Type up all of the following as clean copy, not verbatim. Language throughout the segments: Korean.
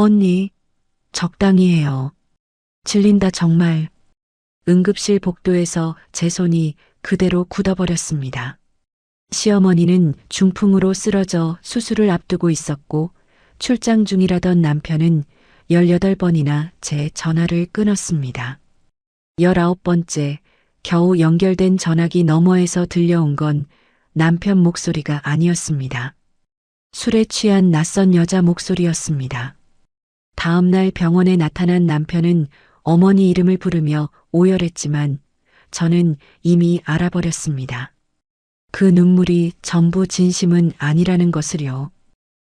언니, 적당히 해요. 질린다 정말. 응급실 복도에서 제 손이 그대로 굳어버렸습니다. 시어머니는 중풍으로 쓰러져 수술을 앞두고 있었고 출장 중이라던 남편은 18번이나 제 전화를 끊었습니다. 19번째, 겨우 연결된 전화기 너머에서 들려온 건 남편 목소리가 아니었습니다. 술에 취한 낯선 여자 목소리였습니다. 다음날 병원에 나타난 남편은 어머니 이름을 부르며 오열했지만 저는 이미 알아버렸습니다. 그 눈물이 전부 진심은 아니라는 것을요.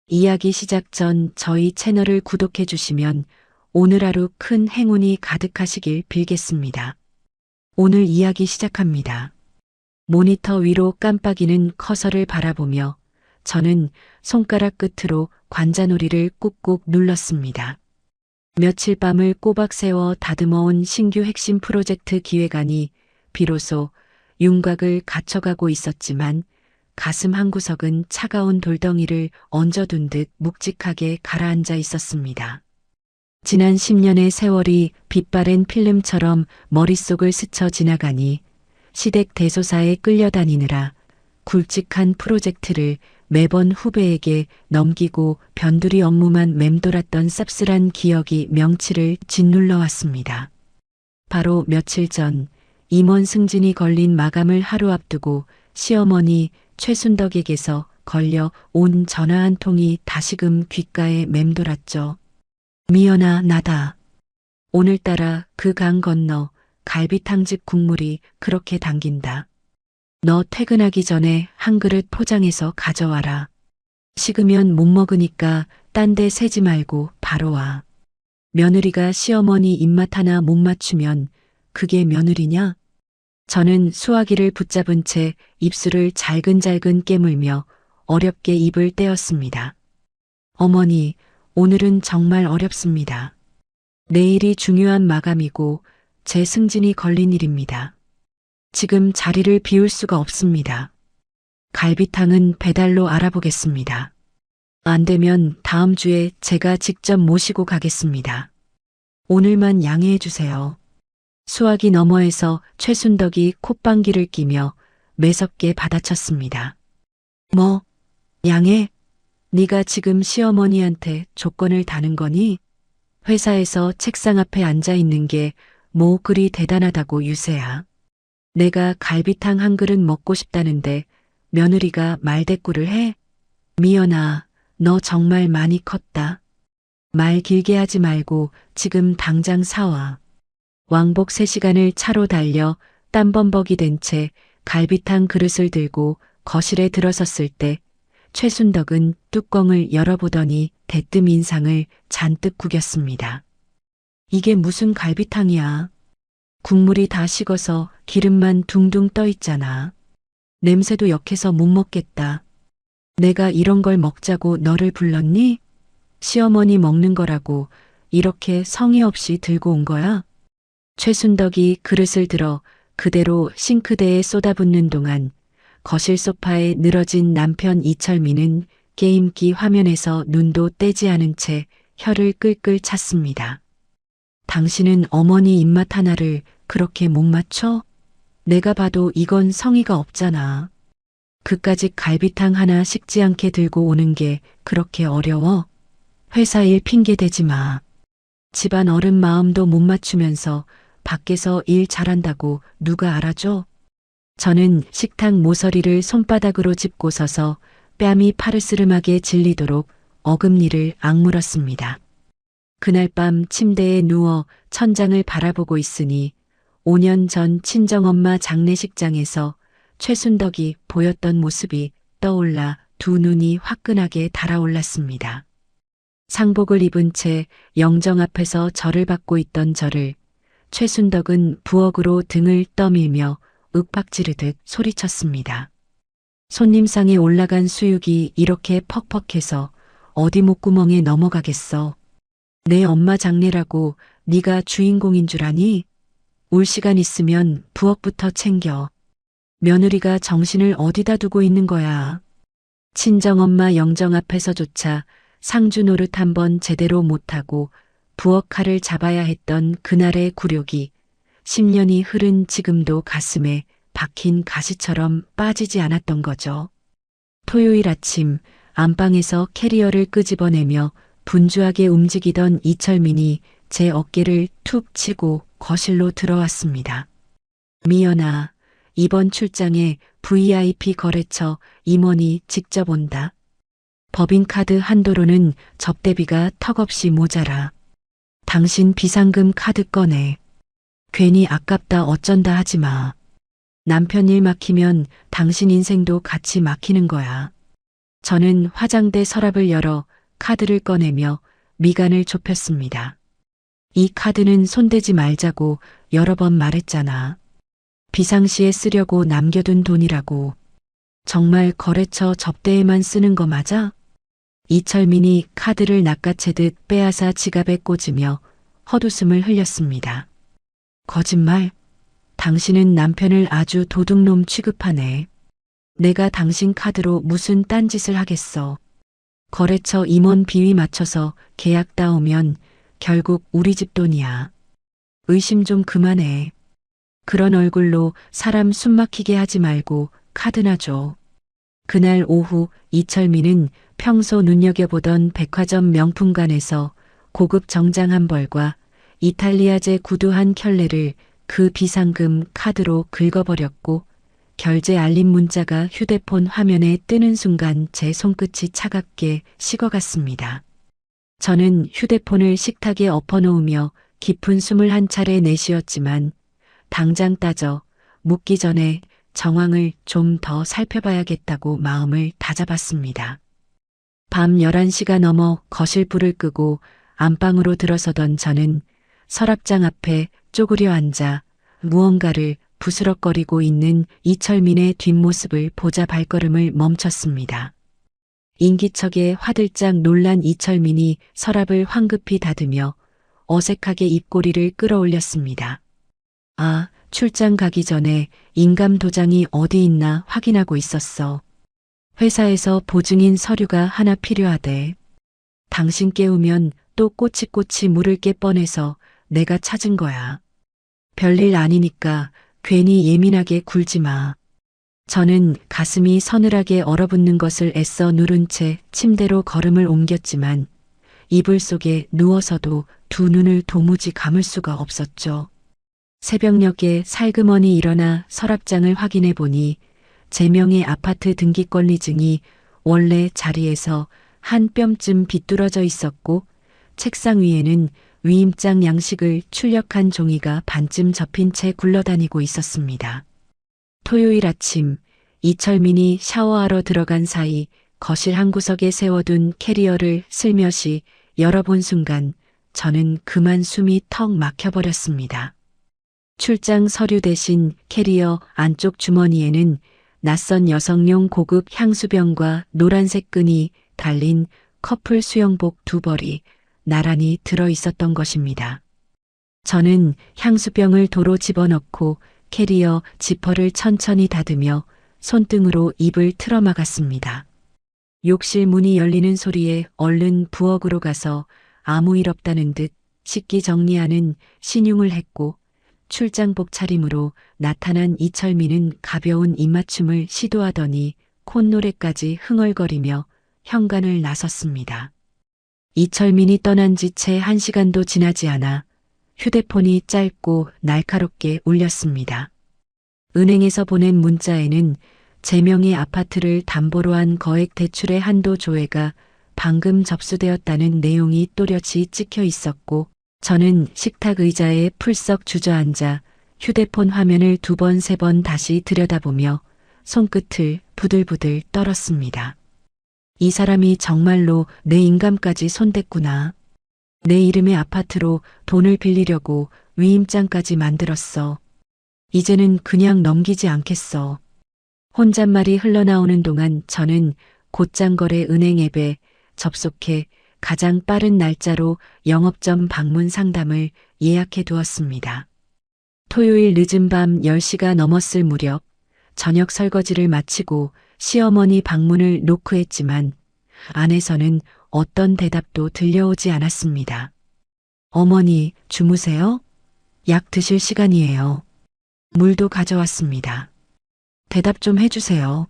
이야기 시작 전 저희 채널을 구독해 주시면 오늘 하루 큰 행운이 가득하시길 빌겠습니다. 오늘 이야기 시작합니다. 모니터 위로 깜빡이는 커서를 바라보며 저는 손가락 끝으로 관자놀이를 꾹꾹 눌렀습니다. 며칠 밤을 꼬박 세워 다듬어온 신규 핵심 프로젝트 기획안이 비로소 윤곽을 갖춰가고 있었지만 가슴 한구석은 차가운 돌덩이를 얹어둔 듯 묵직하게 가라앉아 있었습니다. 지난 10년의 세월이 빛바랜 필름처럼 머릿속을 스쳐 지나가니 시댁 대소사에 끌려다니느라 굵직한 프로젝트를 매번 후배에게 넘기고 변두리 업무만 맴돌았던 쌉쓸한 기억이 명치를 짓눌러 왔습니다. 바로 며칠 전 임원 승진이 걸린 마감을 하루 앞두고 시어머니 최순덕에게서 걸려 온 전화 한 통이 다시금 귓가에 맴돌았죠. 미연아, 나다. 오늘따라 그 강 건너 갈비탕집 국물이 그렇게 당긴다. 너 퇴근하기 전에 한 그릇 포장해서 가져와라. 식으면 못 먹으니까 딴 데 새지 말고 바로 와. 며느리가 시어머니 입맛 하나 못 맞추면 그게 며느리냐? 저는 수화기를 붙잡은 채 입술을 잘근잘근 깨물며 어렵게 입을 떼었습니다. 어머니, 오늘은 정말 어렵습니다. 내일이 중요한 마감이고 제 승진이 걸린 일입니다. 지금 자리를 비울 수가 없습니다. 갈비탕은 배달로 알아보겠습니다. 안 되면 다음 주에 제가 직접 모시고 가겠습니다. 오늘만 양해해 주세요. 수화기 너머에서 최순덕이 콧방귀를 끼며 매섭게 받아쳤습니다. 뭐, 양해? 네가 지금 시어머니한테 조건을 다는 거니? 회사에서 책상 앞에 앉아 있는 게 뭐 그리 대단하다고 유세야. 내가 갈비탕 한 그릇 먹고 싶다는데 며느리가 말대꾸를 해? 미연아, 너 정말 많이 컸다. 말 길게 하지 말고 지금 당장 사와. 왕복 3시간을 차로 달려 땀범벅이 된 채 갈비탕 그릇을 들고 거실에 들어섰을 때 최순덕은 뚜껑을 열어보더니 대뜸 인상을 잔뜩 구겼습니다. 이게 무슨 갈비탕이야. 국물이 다 식어서 기름만 둥둥 떠 있잖아. 냄새도 역해서 못 먹겠다. 내가 이런 걸 먹자고 너를 불렀니? 시어머니 먹는 거라고 이렇게 성의 없이 들고 온 거야? 최순덕이 그릇을 들어 그대로 싱크대에 쏟아붓는 동안 거실 소파에 늘어진 남편 이철민은 게임기 화면에서 눈도 떼지 않은 채 혀를 끌끌 찼습니다. 당신은 어머니 입맛 하나를 그렇게 못 맞춰? 내가 봐도 이건 성의가 없잖아. 그까짓 갈비탕 하나 식지 않게 들고 오는 게 그렇게 어려워? 회사 일 핑계 대지 마. 집안 어른 마음도 못 맞추면서 밖에서 일 잘한다고 누가 알아줘? 저는 식탁 모서리를 손바닥으로 짚고 서서 뺨이 파르스름하게 질리도록 어금니를 악물었습니다. 그날 밤 침대에 누워 천장을 바라보고 있으니 5년 전 친정엄마 장례식장에서 최순덕이 보였던 모습이 떠올라 두 눈이 화끈하게 달아올랐습니다. 상복을 입은 채 영정 앞에서 절을 받고 있던 저를 최순덕은 부엌으로 등을 떠밀며 윽박지르듯 소리쳤습니다. 손님상에 올라간 수육이 이렇게 퍽퍽해서 어디 목구멍에 넘어가겠어. 내 엄마 장례라고 네가 주인공인 줄 아니? 올 시간 있으면 부엌부터 챙겨. 며느리가 정신을 어디다 두고 있는 거야. 친정엄마 영정 앞에서조차 상주 노릇 한번 제대로 못하고 부엌 칼을 잡아야 했던 그날의 굴욕이 10년이 흐른 지금도 가슴에 박힌 가시처럼 빠지지 않았던 거죠. 토요일 아침 안방에서 캐리어를 끄집어내며 분주하게 움직이던 이철민이 제 어깨를 툭 치고 거실로 들어왔습니다. 미연아, 이번 출장에 VIP 거래처 임원이 직접 온다. 법인카드 한도로는 접대비가 턱없이 모자라. 당신 비상금 카드 꺼내. 괜히 아깝다 어쩐다 하지 마. 남편 일 막히면 당신 인생도 같이 막히는 거야. 저는 화장대 서랍을 열어 카드를 꺼내며 미간을 좁혔습니다. 이 카드는 손대지 말자고 여러 번 말했잖아. 비상시에 쓰려고 남겨둔 돈이라고. 정말 거래처 접대에만 쓰는 거 맞아? 이철민이 카드를 낚아채듯 빼앗아 지갑에 꽂으며 헛웃음을 흘렸습니다. 거짓말? 당신은 남편을 아주 도둑놈 취급하네. 내가 당신 카드로 무슨 딴짓을 하겠어. 거래처 임원 비위 맞춰서 계약 따오면 결국 우리 집 돈이야. 의심 좀 그만해. 그런 얼굴로 사람 숨막히게 하지 말고 카드나 줘. 그날 오후 이철민은 평소 눈여겨보던 백화점 명품관에서 고급 정장 한 벌과 이탈리아제 구두 한 켤레를 그 비상금 카드로 긁어버렸고 결제 알림 문자가 휴대폰 화면에 뜨는 순간 제 손끝이 차갑게 식어갔습니다. 저는 휴대폰을 식탁에 엎어놓으며 깊은 숨을 한 차례 내쉬었지만 당장 따져 묻기 전에 정황을 좀 더 살펴봐야겠다고 마음을 다잡았습니다. 밤 11시가 넘어 거실 불을 끄고 안방으로 들어서던 저는 서랍장 앞에 쪼그려 앉아 무언가를 부스럭거리고 있는 이철민의 뒷모습을 보자 발걸음을 멈췄습니다. 인기척에 화들짝 놀란 이철민이 서랍을 황급히 닫으며 어색하게 입꼬리를 끌어올렸습니다. 아, 출장 가기 전에 인감 도장이 어디 있나 확인하고 있었어. 회사에서 보증인 서류가 하나 필요하대. 당신 깨우면 또 꼬치꼬치 물을 게 뻔해서 내가 찾은 거야. 별일 아니니까 괜히 예민하게 굴지 마. 저는 가슴이 서늘하게 얼어붙는 것을 애써 누른 채 침대로 걸음을 옮겼지만 이불 속에 누워서도 두 눈을 도무지 감을 수가 없었죠. 새벽녘에 살그머니 일어나 서랍장을 확인해 보니 제 명의 아파트 등기권리증이 원래 자리에서 한 뼘쯤 비뚤어져 있었고 책상 위에는 위임장 양식을 출력한 종이가 반쯤 접힌 채 굴러다니고 있었습니다. 토요일 아침 이철민이 샤워하러 들어간 사이 거실 한 구석에 세워둔 캐리어를 슬며시 열어본 순간 저는 그만 숨이 턱 막혀버렸습니다. 출장 서류 대신 캐리어 안쪽 주머니에는 낯선 여성용 고급 향수병과 노란색 끈이 달린 커플 수영복 두 벌이 나란히 들어 있었던 것입니다. 저는 향수병을 도로 집어넣고 캐리어 지퍼를 천천히 닫으며 손등으로 입을 틀어막았습니다. 욕실 문이 열리는 소리에 얼른 부엌으로 가서 아무 일 없다는 듯 식기 정리하는 신용을 했고 출장복 차림으로 나타난 이철민은 가벼운 입맞춤을 시도하더니 콧노래까지 흥얼거리며 현관을 나섰습니다. 이철민이 떠난 지 채 1시간도 지나지 않아 휴대폰이 짧고 날카롭게 울렸습니다. 은행에서 보낸 문자에는 제 명의 아파트를 담보로 한 거액 대출의 한도 조회가 방금 접수되었다는 내용이 또렷이 찍혀 있었고 저는 식탁 의자에 풀썩 주저앉아 휴대폰 화면을 2번, 3번 다시 들여다보며 손끝을 부들부들 떨었습니다. 이 사람이 정말로 내 인감까지 손댔구나. 내 이름의 아파트로 돈을 빌리려고 위임장까지 만들었어. 이제는 그냥 넘기지 않겠어. 혼잣말이 흘러나오는 동안 저는 곧장거래 은행 앱에 접속해 가장 빠른 날짜로 영업점 방문 상담을 예약해 두었습니다. 토요일 늦은 밤 10시가 넘었을 무렵 저녁 설거지를 마치고 시어머니 방문을 노크했지만 안에서는 어떤 대답도 들려오지 않았습니다. 어머니, 주무세요? 약 드실 시간이에요. 물도 가져왔습니다. 대답 좀 해주세요.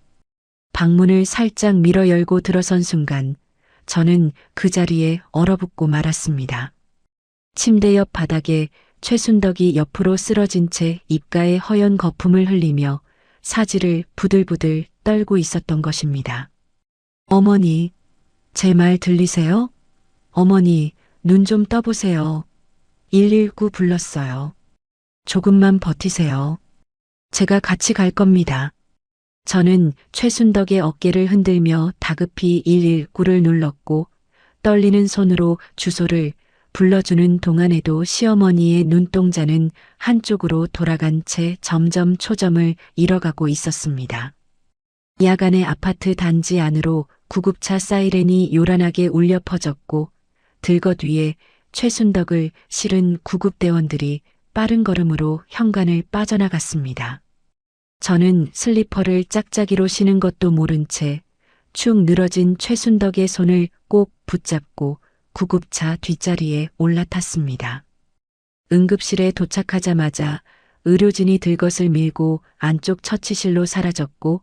방문을 살짝 밀어 열고 들어선 순간 저는 그 자리에 얼어붙고 말았습니다. 침대 옆 바닥에 최순덕이 옆으로 쓰러진 채 입가에 허연 거품을 흘리며 사지를 부들부들 떨고 있었던 것입니다. 어머니, 제 말 들리세요? 어머니, 눈 좀 떠보세요. 119 불렀어요. 조금만 버티세요. 제가 같이 갈 겁니다. 저는 최순덕의 어깨를 흔들며 다급히 119를 눌렀고 떨리는 손으로 주소를 불러주는 동안에도 시어머니의 눈동자는 한쪽으로 돌아간 채 점점 초점을 잃어가고 있었습니다. 야간의 아파트 단지 안으로 구급차 사이렌이 요란하게 울려 퍼졌고 들것 위에 최순덕을 실은 구급대원들이 빠른 걸음으로 현관을 빠져나갔습니다. 저는 슬리퍼를 짝짝이로 신은 것도 모른 채 축 늘어진 최순덕의 손을 꼭 붙잡고 구급차 뒷자리에 올라탔습니다. 응급실에 도착하자마자 의료진이 들것을 밀고 안쪽 처치실로 사라졌고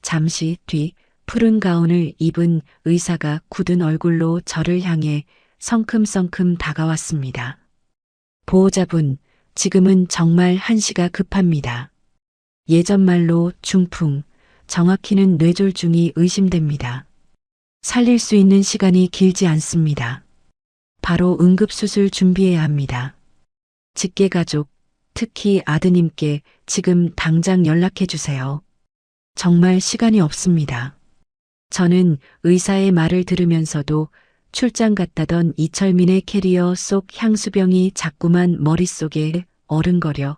잠시 뒤 푸른 가운을 입은 의사가 굳은 얼굴로 저를 향해 성큼성큼 다가왔습니다. 보호자분, 지금은 정말 한시가 급합니다. 예전 말로 중풍, 정확히는 뇌졸중이 의심됩니다. 살릴 수 있는 시간이 길지 않습니다. 바로 응급수술 준비해야 합니다. 직계가족, 특히 아드님께 지금 당장 연락해 주세요. 정말 시간이 없습니다. 저는 의사의 말을 들으면서도 출장 갔다던 이철민의 캐리어 속 향수병이 자꾸만 머릿속에 어른거려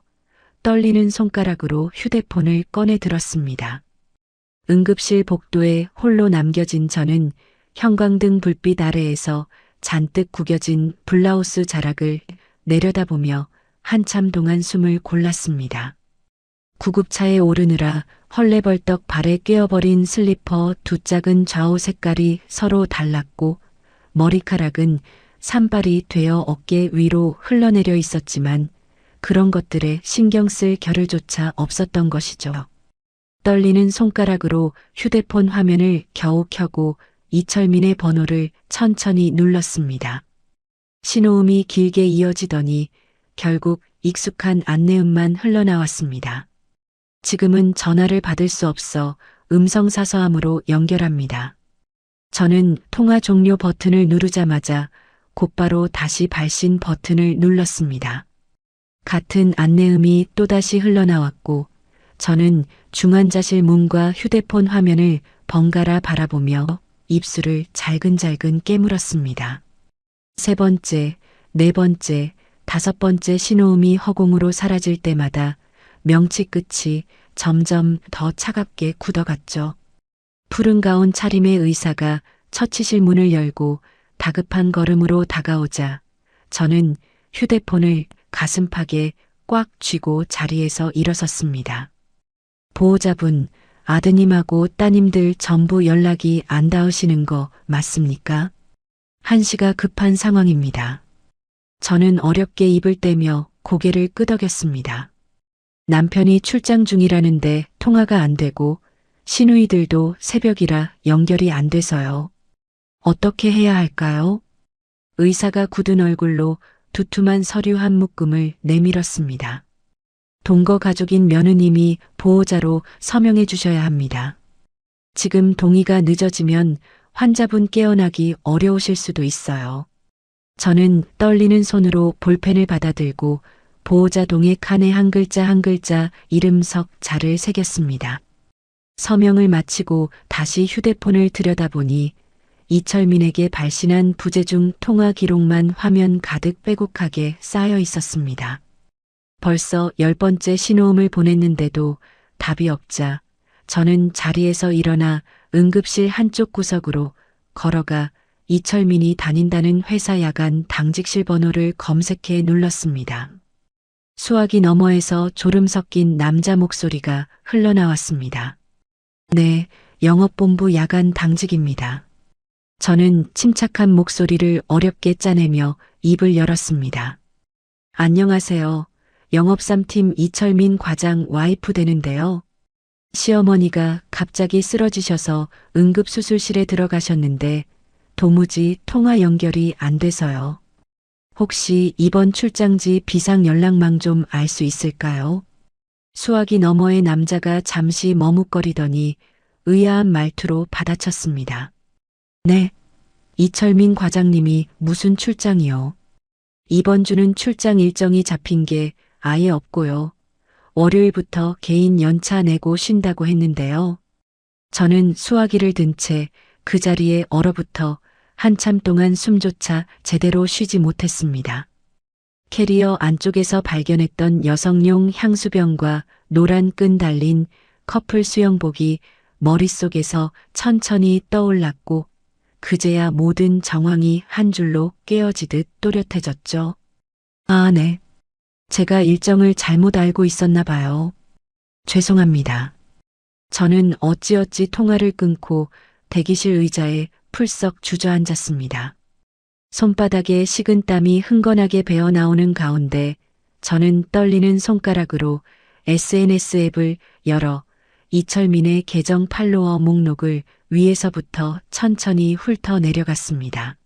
떨리는 손가락으로 휴대폰을 꺼내 들었습니다. 응급실 복도에 홀로 남겨진 저는 형광등 불빛 아래에서 잔뜩 구겨진 블라우스 자락을 내려다보며 한참 동안 숨을 골랐습니다. 구급차에 오르느라 헐레벌떡 발에 꿰어버린 슬리퍼 두 짝은 좌우 색깔이 서로 달랐고 머리카락은 산발이 되어 어깨 위로 흘러내려 있었지만 그런 것들에 신경 쓸 겨를조차 없었던 것이죠. 떨리는 손가락으로 휴대폰 화면을 겨우 켜고 이철민의 번호를 천천히 눌렀습니다. 신호음이 길게 이어지더니 결국 익숙한 안내음만 흘러나왔습니다. 지금은 전화를 받을 수 없어 음성사서함으로 연결합니다. 저는 통화 종료 버튼을 누르자마자 곧바로 다시 발신 버튼을 눌렀습니다. 같은 안내음이 또다시 흘러나왔고 저는 중환자실 문과 휴대폰 화면을 번갈아 바라보며 입술을 잘근잘근 깨물었습니다. 세 번째, 네 번째, 다섯 번째 신호음이 허공으로 사라질 때마다 명치 끝이 점점 더 차갑게 굳어갔죠. 푸른 가운 차림의 의사가 처치실 문을 열고 다급한 걸음으로 다가오자 저는 휴대폰을 가슴팍에 꽉 쥐고 자리에서 일어섰습니다. 보호자분, 아드님하고 따님들 전부 연락이 안 닿으시는 거 맞습니까? 한시가 급한 상황입니다. 저는 어렵게 입을 떼며 고개를 끄덕였습니다. 남편이 출장 중이라는데 통화가 안 되고 시누이들도 새벽이라 연결이 안 돼서요. 어떻게 해야 할까요? 의사가 굳은 얼굴로 두툼한 서류 한 묶음을 내밀었습니다. 동거 가족인 며느님이 보호자로 서명해 주셔야 합니다. 지금 동의가 늦어지면 환자분 깨어나기 어려우실 수도 있어요. 저는 떨리는 손으로 볼펜을 받아들고 보호자 동의 칸에 한 글자 한 글자 이름 석 자를 새겼습니다. 서명을 마치고 다시 휴대폰을 들여다보니 이철민에게 발신한 부재중 통화 기록만 화면 가득 빼곡하게 쌓여 있었습니다. 벌써 10번째 신호음을 보냈는데도 답이 없자 저는 자리에서 일어나 응급실 한쪽 구석으로 걸어가 이철민이 다닌다는 회사 야간 당직실 번호를 검색해 눌렀습니다. 수화기 너머에서 졸음 섞인 남자 목소리가 흘러나왔습니다. 네, 영업본부 야간 당직입니다. 저는 침착한 목소리를 어렵게 짜내며 입을 열었습니다. 안녕하세요. 영업3팀 이철민 과장 와이프 되는데요. 시어머니가 갑자기 쓰러지셔서 응급수술실에 들어가셨는데 도무지 통화 연결이 안 돼서요. 혹시 이번 출장지 비상 연락망 좀 알 수 있을까요? 수화기 너머의 남자가 잠시 머뭇거리더니 의아한 말투로 받아쳤습니다. 네, 이철민 과장님이 무슨 출장이요? 이번 주는 출장 일정이 잡힌 게 아예 없고요. 월요일부터 개인 연차 내고 쉰다고 했는데요. 저는 수화기를 든 채 그 자리에 얼어붙어 한참 동안 숨조차 제대로 쉬지 못했습니다. 캐리어 안쪽에서 발견했던 여성용 향수병과 노란 끈 달린 커플 수영복이 머릿속에서 천천히 떠올랐고 그제야 모든 정황이 한 줄로 깨어지듯 또렷해졌죠. 아, 네. 제가 일정을 잘못 알고 있었나 봐요. 죄송합니다. 저는 어찌어찌 통화를 끊고 대기실 의자에 풀썩 주저앉았습니다. 손바닥에 식은땀이 흥건하게 배어나오는 가운데 저는 떨리는 손가락으로 SNS 앱을 열어 이철민의 계정 팔로워 목록을 위에서부터 천천히 훑어 내려갔습니다.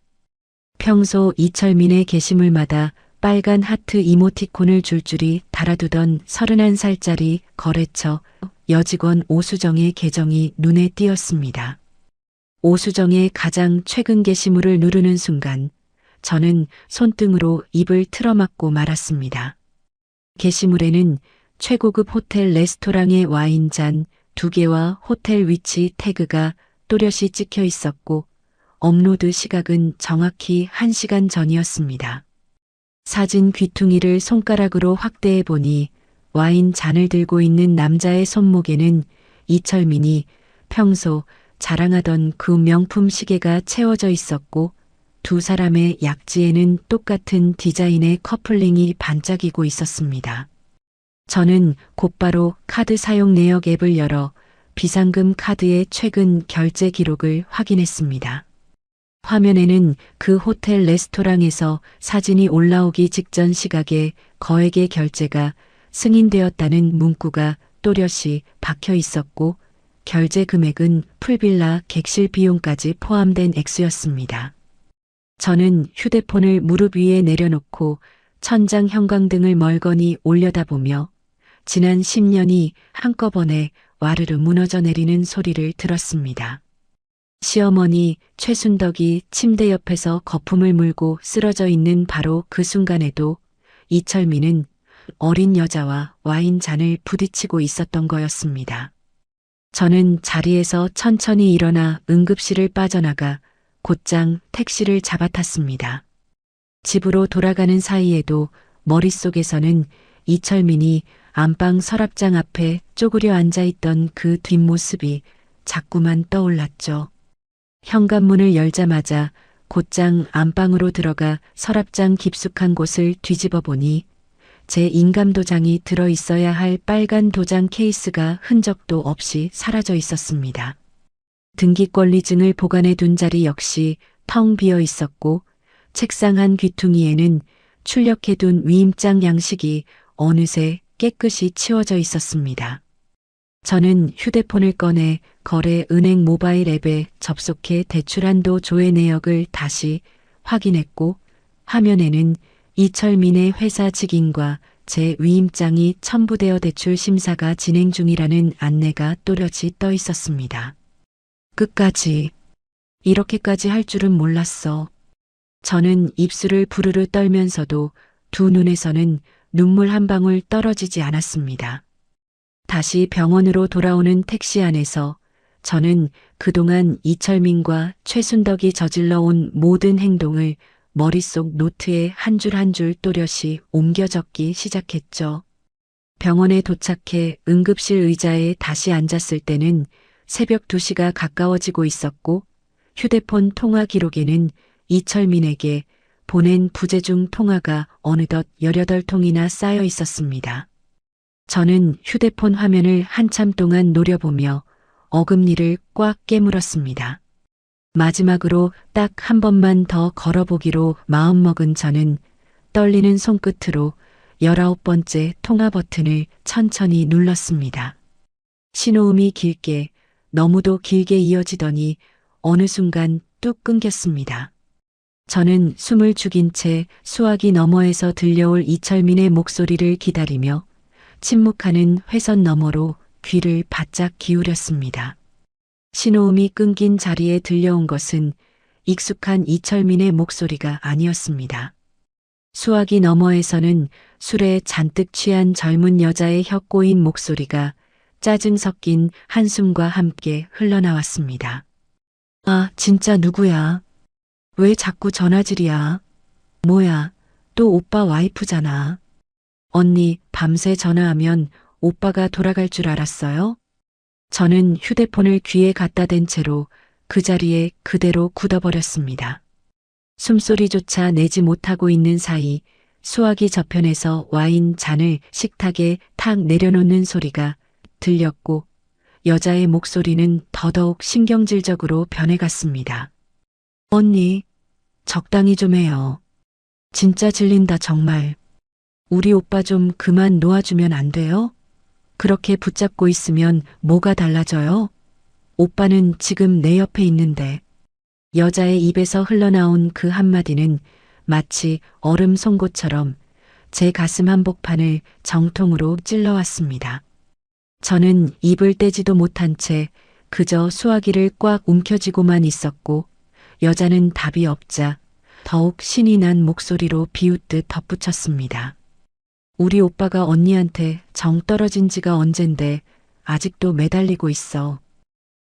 평소 이철민의 게시물마다 빨간 하트 이모티콘을 줄줄이 달아두던 31살짜리 거래처 여직원 오수정의 계정이 눈에 띄었습니다. 오수정의 가장 최근 게시물을 누르는 순간 저는 손등으로 입을 틀어막고 말았습니다. 게시물에는 최고급 호텔 레스토랑의 와인잔 2개와 호텔 위치 태그가 또렷이 찍혀 있었고 업로드 시각은 정확히 1시간 전이었습니다. 사진 귀퉁이를 손가락으로 확대해 보니 와인 잔을 들고 있는 남자의 손목에는 이철민이 평소 자랑하던 그 명품 시계가 채워져 있었고 두 사람의 약지에는 똑같은 디자인의 커플링이 반짝이고 있었습니다. 저는 곧바로 카드 사용 내역 앱을 열어 비상금 카드의 최근 결제 기록을 확인했습니다. 화면에는 그 호텔 레스토랑에서 사진이 올라오기 직전 시각에 거액의 결제가 승인되었다는 문구가 또렷이 박혀 있었고 결제 금액은 풀빌라 객실 비용까지 포함된 액수였습니다. 저는 휴대폰을 무릎 위에 내려놓고 천장 형광등을 멀거니 올려다보며 지난 10년이 한꺼번에 와르르 무너져 내리는 소리를 들었습니다. 시어머니 최순덕이 침대 옆에서 거품을 물고 쓰러져 있는 바로 그 순간에도 이철민은 어린 여자와 와인 잔을 부딪히고 있었던 거였습니다. 저는 자리에서 천천히 일어나 응급실을 빠져나가 곧장 택시를 잡아탔습니다. 집으로 돌아가는 사이에도 머릿속에서는 이철민이 안방 서랍장 앞에 쪼그려 앉아있던 그 뒷모습이 자꾸만 떠올랐죠. 현관문을 열자마자 곧장 안방으로 들어가 서랍장 깊숙한 곳을 뒤집어 보니 제 인감도장이 들어있어야 할 빨간 도장 케이스가 흔적도 없이 사라져 있었습니다. 등기권리증을 보관해 둔 자리 역시 텅 비어 있었고 책상 한 귀퉁이에는 출력해 둔 위임장 양식이 어느새 깨끗이 치워져 있었습니다. 저는 휴대폰을 꺼내 거래 은행 모바일 앱에 접속해 대출한도 조회 내역을 다시 확인했고 화면에는 이철민의 회사 직인과 제 위임장이 첨부되어 대출 심사가 진행 중이라는 안내가 또렷이 떠 있었습니다. 끝까지 이렇게까지 할 줄은 몰랐어. 저는 입술을 부르르 떨면서도 두 눈에서는 눈물 한 방울 떨어지지 않았습니다. 다시 병원으로 돌아오는 택시 안에서 저는 그동안 이철민과 최순덕이 저질러 온 모든 행동을 머릿속 노트에 한 줄 한 줄 또렷이 옮겨 적기 시작했죠. 병원에 도착해 응급실 의자에 다시 앉았을 때는 새벽 2시가 가까워지고 있었고 휴대폰 통화 기록에는 이철민에게 보낸 부재중 통화가 어느덧 18통이나 쌓여 있었습니다. 저는 휴대폰 화면을 한참 동안 노려보며 어금니를 꽉 깨물었습니다. 마지막으로 딱 한 번만 더 걸어보기로 마음먹은 저는 떨리는 손끝으로 19번째 통화 버튼을 천천히 눌렀습니다. 신호음이 길게, 너무도 길게 이어지더니 어느 순간 뚝 끊겼습니다. 저는 숨을 죽인 채 수화기 너머에서 들려올 이철민의 목소리를 기다리며 침묵하는 회선 너머로 귀를 바짝 기울였습니다. 신호음이 끊긴 자리에 들려온 것은 익숙한 이철민의 목소리가 아니었습니다. 수화기 너머에서는 술에 잔뜩 취한 젊은 여자의 혀 꼬인 목소리가 짜증 섞인 한숨과 함께 흘러나왔습니다. 아, 진짜 누구야? 왜 자꾸 전화질이야? 뭐야, 또 오빠 와이프잖아. 언니, 밤새 전화하면 오빠가 돌아갈 줄 알았어요? 저는 휴대폰을 귀에 갖다 댄 채로 그 자리에 그대로 굳어버렸습니다. 숨소리조차 내지 못하고 있는 사이 수화기 저편에서 와인 잔을 식탁에 탁 내려놓는 소리가 들렸고 여자의 목소리는 더더욱 신경질적으로 변해갔습니다. 언니, 적당히 좀 해요. 진짜 질린다 정말. 우리 오빠 좀 그만 놓아주면 안 돼요? 그렇게 붙잡고 있으면 뭐가 달라져요? 오빠는 지금 내 옆에 있는데. 여자의 입에서 흘러나온 그 한마디는 마치 얼음 송곳처럼 제 가슴 한복판을 정통으로 찔러왔습니다. 저는 입을 떼지도 못한 채 그저 수화기를 꽉 움켜쥐고만 있었고 여자는 답이 없자 더욱 신이 난 목소리로 비웃듯 덧붙였습니다. 우리 오빠가 언니한테 정 떨어진 지가 언젠데 아직도 매달리고 있어.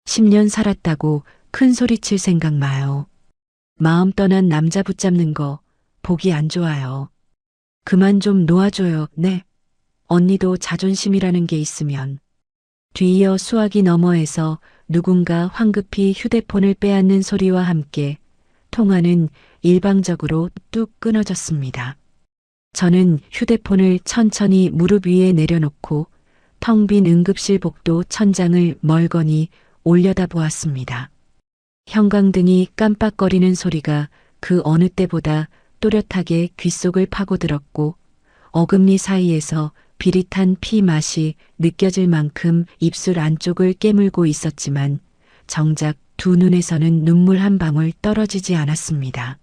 10년 살았다고 큰 소리칠 생각 마요. 마음 떠난 남자 붙잡는 거 보기 안 좋아요. 그만 좀 놓아줘요. 네. 언니도 자존심이라는 게 있으면. 뒤이어 수화기 너머에서 누군가 황급히 휴대폰을 빼앗는 소리와 함께 통화는 일방적으로 뚝 끊어졌습니다. 저는 휴대폰을 천천히 무릎 위에 내려놓고 텅 빈 응급실 복도 천장을 멀거니 올려다보았습니다. 형광등이 깜빡거리는 소리가 그 어느 때보다 또렷하게 귓속을 파고들었고 어금니 사이에서 비릿한 피 맛이 느껴질 만큼 입술 안쪽을 깨물고 있었지만 정작 두 눈에서는 눈물 한 방울 떨어지지 않았습니다.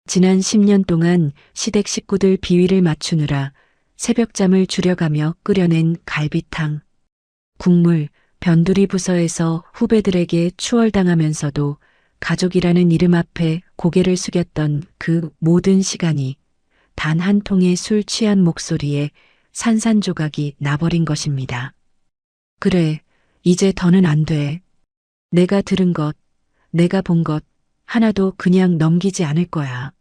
지난 10년 동안 시댁 식구들 비위를 맞추느라 새벽잠을 줄여가며 끓여낸 갈비탕, 국물, 변두리 부서에서 후배들에게 추월당하면서도 가족이라는 이름 앞에 고개를 숙였던 그 모든 시간이 단 한 통의 술 취한 목소리에 산산조각이 나버린 것입니다. 그래, 이제 더는 안 돼. 내가 들은 것, 내가 본 것 하나도 그냥 넘기지 않을 거야.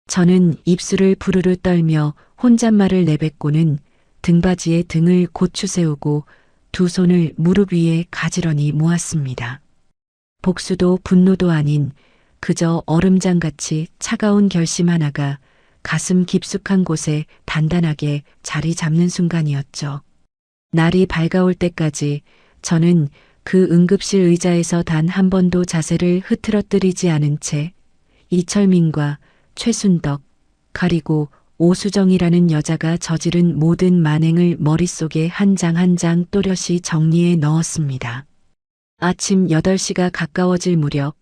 저는 입술을 부르르 떨며 혼잣말을 내뱉고는 등받이에 등을 고추 세우고 두 손을 무릎 위에 가지런히 모았습니다. 복수도 분노도 아닌 그저 얼음장같이 차가운 결심 하나가 가슴 깊숙한 곳에 단단하게 자리 잡는 순간이었죠. 날이 밝아올 때까지 저는 그 응급실 의자에서 단 한 번도 자세를 흐트러뜨리지 않은 채 이철민과 최순덕, 그리고 오수정이라는 여자가 저지른 모든 만행을 머릿속에 한 장 한 장 또렷이 정리해 넣었습니다. 아침 8시가 가까워질 무렵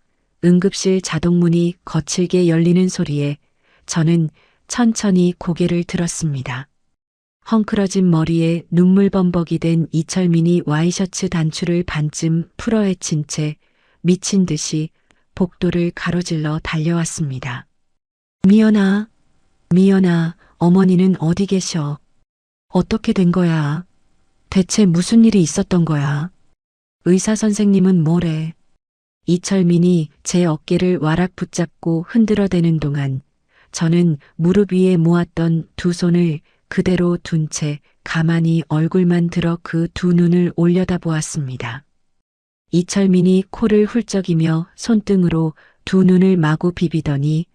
응급실 자동문이 거칠게 열리는 소리에 저는 천천히 고개를 들었습니다. 헝클어진 머리에 눈물범벅이 된 이철민이 와이셔츠 단추를 반쯤 풀어헤친 채 미친 듯이 복도를 가로질러 달려왔습니다. 미연아, 미연아, 어머니는 어디 계셔? 어떻게 된 거야? 대체 무슨 일이 있었던 거야? 의사 선생님은 뭐래? 이철민이 제 어깨를 와락 붙잡고 흔들어대는 동안 저는 무릎 위에 모았던 두 손을 그대로 둔 채 가만히 얼굴만 들어 그 두 눈을 올려다보았습니다. 이철민이 코를 훌쩍이며 손등으로 두 눈을 마구 비비더니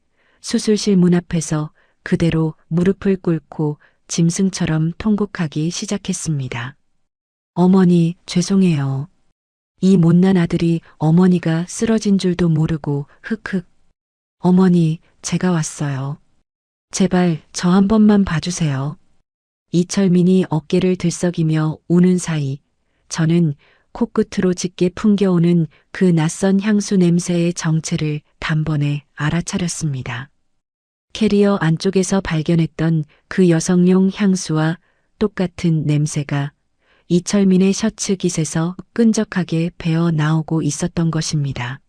수술실 문 앞에서 그대로 무릎을 꿇고 짐승처럼 통곡하기 시작했습니다. 어머니, 죄송해요. 이 못난 아들이 어머니가 쓰러진 줄도 모르고 흑흑. 어머니, 제가 왔어요. 제발 저 한 번만 봐주세요. 이철민이 어깨를 들썩이며 우는 사이 저는 코끝으로 짙게 풍겨오는 그 낯선 향수 냄새의 정체를 단번에 알아차렸습니다. 캐리어 안쪽에서 발견했던 그 여성용 향수와 똑같은 냄새가 이철민의 셔츠 깃에서 끈적하게 배어 나오고 있었던 것입니다.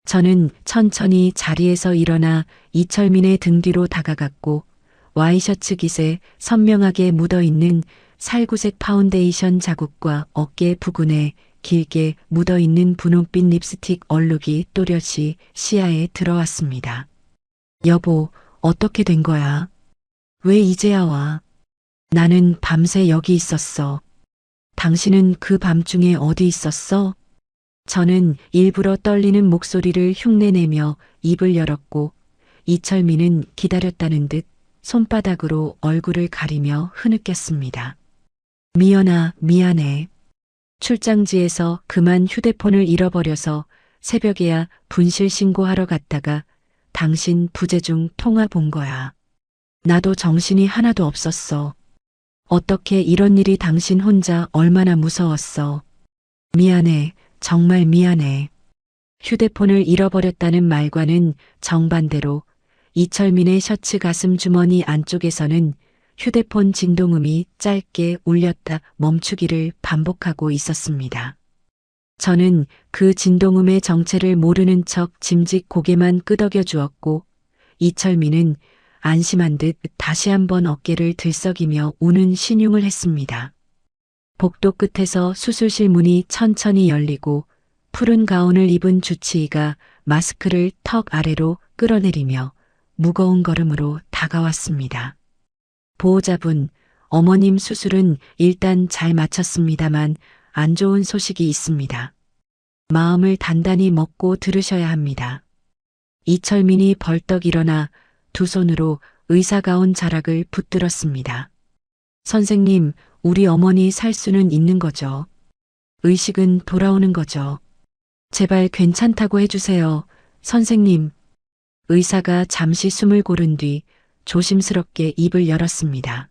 저는 천천히 자리에서 일어나 이철민의 등 뒤로 다가갔고 와이셔츠 깃에 선명하게 묻어있는 살구색 파운데이션 자국과 어깨 부근에 길게 묻어있는 분홍빛 립스틱 얼룩이 또렷이 시야에 들어왔습니다. 여보, 어떻게 된 거야? 왜 이제야 와? 나는 밤새 여기 있었어. 당신은 그 밤중에 어디 있었어? 저는 일부러 떨리는 목소리를 흉내내며 입을 열었고 이철민은 기다렸다는 듯 손바닥으로 얼굴을 가리며 흐느꼈습니다. 미연아, 미안해. 출장지에서 그만 휴대폰을 잃어버려서 새벽에야 분실 신고하러 갔다가 당신 부재중 통화 본 거야. 나도 정신이 하나도 없었어. 어떻게 이런 일이 당신 혼자 얼마나 무서웠어. 미안해. 정말 미안해. 휴대폰을 잃어버렸다는 말과는 정반대로 이철민의 셔츠 가슴 주머니 안쪽에서는 휴대폰 진동음이 짧게 울렸다 멈추기를 반복하고 있었습니다. 저는 그 진동음의 정체를 모르는 척 짐짓 고개만 끄덕여 주었고 이철민은 안심한 듯 다시 한번 어깨를 들썩이며 우는 신용을 했습니다. 복도 끝에서 수술실 문이 천천히 열리고 푸른 가운을 입은 주치의가 마스크를 턱 아래로 끌어내리며 무거운 걸음으로 다가왔습니다. 보호자분, 어머님 수술은 일단 잘 마쳤습니다만 안 좋은 소식이 있습니다. 마음을 단단히 먹고 들으셔야 합니다. 이철민이 벌떡 일어나 두 손으로 의사가운 자락을 붙들었습니다. 선생님, 우리 어머니 살 수는 있는 거죠. 의식은 돌아오는 거죠. 제발 괜찮다고 해주세요. 선생님. 의사가 잠시 숨을 고른 뒤 조심스럽게 입을 열었습니다.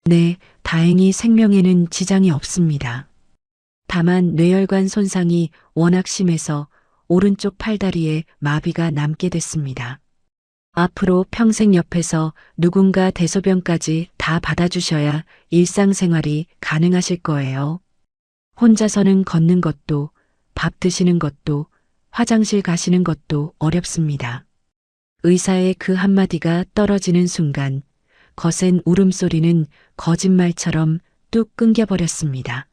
네, 다행히 생명에는 지장이 없습니다. 다만 뇌혈관 손상이 워낙 심해서 오른쪽 팔다리에 마비가 남게 됐습니다. 앞으로 평생 옆에서 누군가 대소변까지 다 받아주셔야 일상생활이 가능하실 거예요. 혼자서는 걷는 것도, 밥 드시는 것도, 화장실 가시는 것도 어렵습니다. 의사의 그 한마디가 떨어지는 순간 거센 울음소리는 거짓말처럼 뚝 끊겨버렸습니다.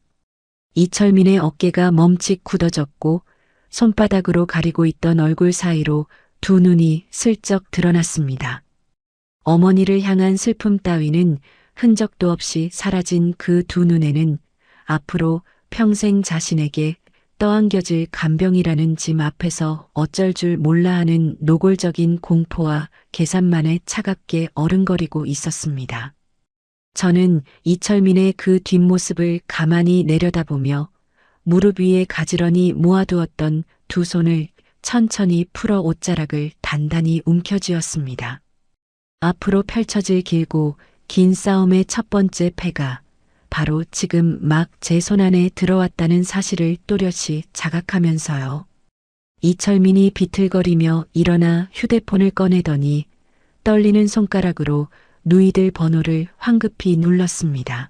이철민의 어깨가 멈칫 굳어졌고 손바닥으로 가리고 있던 얼굴 사이로 두 눈이 슬쩍 드러났습니다. 어머니를 향한 슬픔 따위는 흔적도 없이 사라진 그 두 눈에는 앞으로 평생 자신에게 떠안겨질 간병이라는 짐 앞에서 어쩔 줄 몰라 하는 노골적인 공포와 계산만에 차갑게 어른거리고 있었습니다. 저는 이철민의 그 뒷모습을 가만히 내려다보며 무릎 위에 가지런히 모아두었던 두 손을 천천히 풀어 옷자락을 단단히 움켜쥐었습니다. 앞으로 펼쳐질 길고 긴 싸움의 첫 번째 패가 바로 지금 막 제 손 안에 들어왔다는 사실을 또렷이 자각하면서요. 이철민이 비틀거리며 일어나 휴대폰을 꺼내더니 떨리는 손가락으로 누이들 번호를 황급히 눌렀습니다.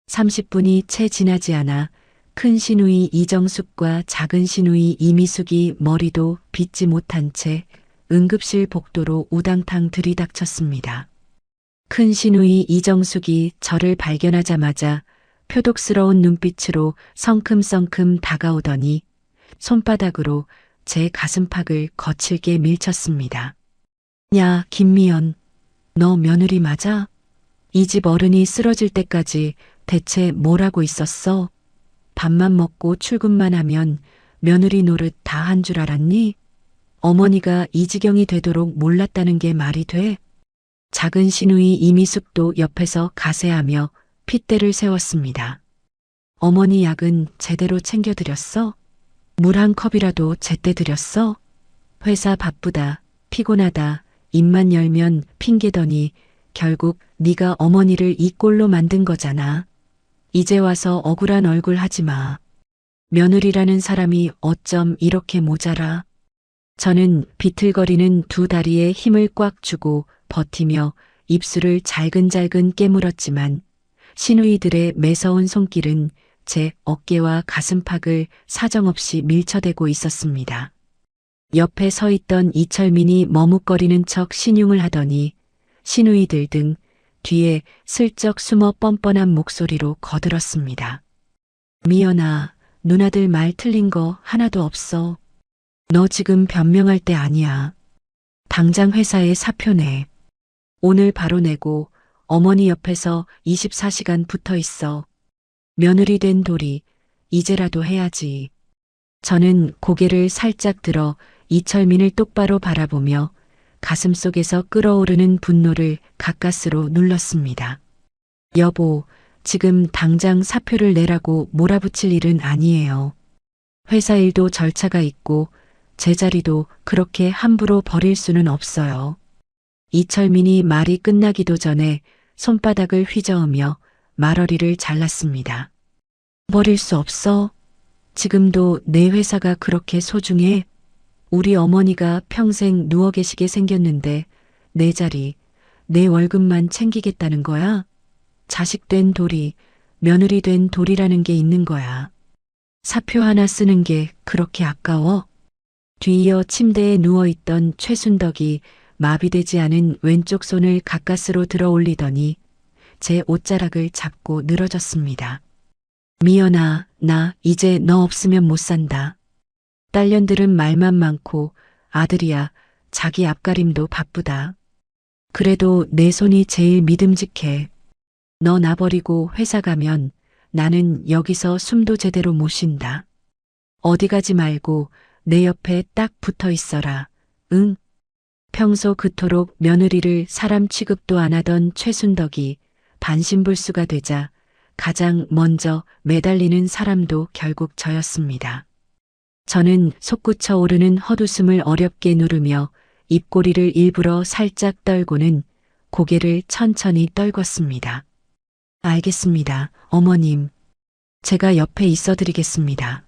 30분이 채 지나지 않아 큰 시누이 이정숙과 작은 시누이 이미숙이 머리도 빗지 못한 채 응급실 복도로 우당탕 들이닥쳤습니다. 큰 시누이 이정숙이 저를 발견하자마자 표독스러운 눈빛으로 성큼성큼 다가오더니 손바닥으로 제 가슴팍을 거칠게 밀쳤습니다. 야, 김미연, 너 며느리 맞아? 이 집 어른이 쓰러질 때까지 대체 뭘 하고 있었어? 밥만 먹고 출근만 하면 며느리 노릇 다 한 줄 알았니? 어머니가 이 지경이 되도록 몰랐다는 게 말이 돼? 작은 시누이 이미숙도 옆에서 가세하며 핏대를 세웠습니다. 어머니 약은 제대로 챙겨드렸어? 물 한 컵이라도 제때 드렸어? 회사 바쁘다, 피곤하다, 입만 열면 핑계더니 결국 네가 어머니를 이 꼴로 만든 거잖아. 이제 와서 억울한 얼굴 하지 마. 며느리라는 사람이 어쩜 이렇게 모자라. 저는 비틀거리는 두 다리에 힘을 꽉 주고 버티며 입술을 잘근잘근 깨물었지만 시누이들의 매서운 손길은 제 어깨와 가슴팍을 사정없이 밀쳐대고 있었습니다. 옆에 서 있던 이철민이 머뭇거리는 척 신용을 하더니 시누이들 등 뒤에 슬쩍 숨어 뻔뻔한 목소리로 거들었습니다. 미연아, 누나들 말 틀린 거 하나도 없어. 너 지금 변명할 때 아니야. 당장 회사에 사표 내. 오늘 바로 내고 어머니 옆에서 24시간 붙어 있어. 며느리 된 도리, 이제라도 해야지. 저는 고개를 살짝 들어 이철민을 똑바로 바라보며 가슴속에서 끓어오르는 분노를 가까스로 눌렀습니다. 여보, 지금 당장 사표를 내라고 몰아붙일 일은 아니에요. 회사 일도 절차가 있고 제자리도 그렇게 함부로 버릴 수는 없어요. 이철민이 말이 끝나기도 전에 손바닥을 휘저으며 말어리를 잘랐습니다. 버릴 수 없어? 지금도 내 회사가 그렇게 소중해? 우리 어머니가 평생 누워 계시게 생겼는데 내 자리, 내 월급만 챙기겠다는 거야? 자식 된 도리, 며느리 된 도리라는 게 있는 거야. 사표 하나 쓰는 게 그렇게 아까워? 뒤이어 침대에 누워있던 최순덕이 마비되지 않은 왼쪽 손을 가까스로 들어 올리더니 제 옷자락을 잡고 늘어졌습니다. 미연아, 나 이제 너 없으면 못 산다. 딸년들은 말만 많고 아들이야 자기 앞가림도 바쁘다. 그래도 내 손이 제일 믿음직해. 너 나버리고 회사 가면 나는 여기서 숨도 제대로 못 쉰다. 어디 가지 말고 내 옆에 딱 붙어 있어라. 응? 평소 그토록 며느리를 사람 취급도 안 하던 최순덕이 반신불수가 되자 가장 먼저 매달리는 사람도 결국 저였습니다. 저는 솟구쳐 오르는 헛웃음을 어렵게 누르며 입꼬리를 일부러 살짝 떨고는 고개를 천천히 떨궜습니다. 알겠습니다, 어머님. 제가 옆에 있어드리겠습니다.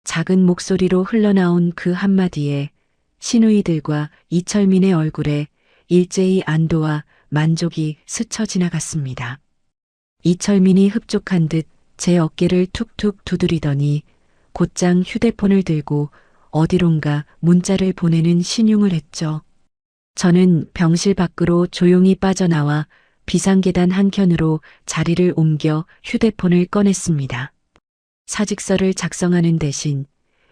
작은 목소리로 흘러나온 그 한마디에 시누이들과 이철민의 얼굴에 일제히 안도와 만족이 스쳐 지나갔습니다. 이철민이 흡족한 듯 제 어깨를 툭툭 두드리더니 곧장 휴대폰을 들고 어디론가 문자를 보내는 신용을 했죠. 저는 병실 밖으로 조용히 빠져나와 비상계단 한켠으로 자리를 옮겨 휴대폰을 꺼냈습니다. 사직서를 작성하는 대신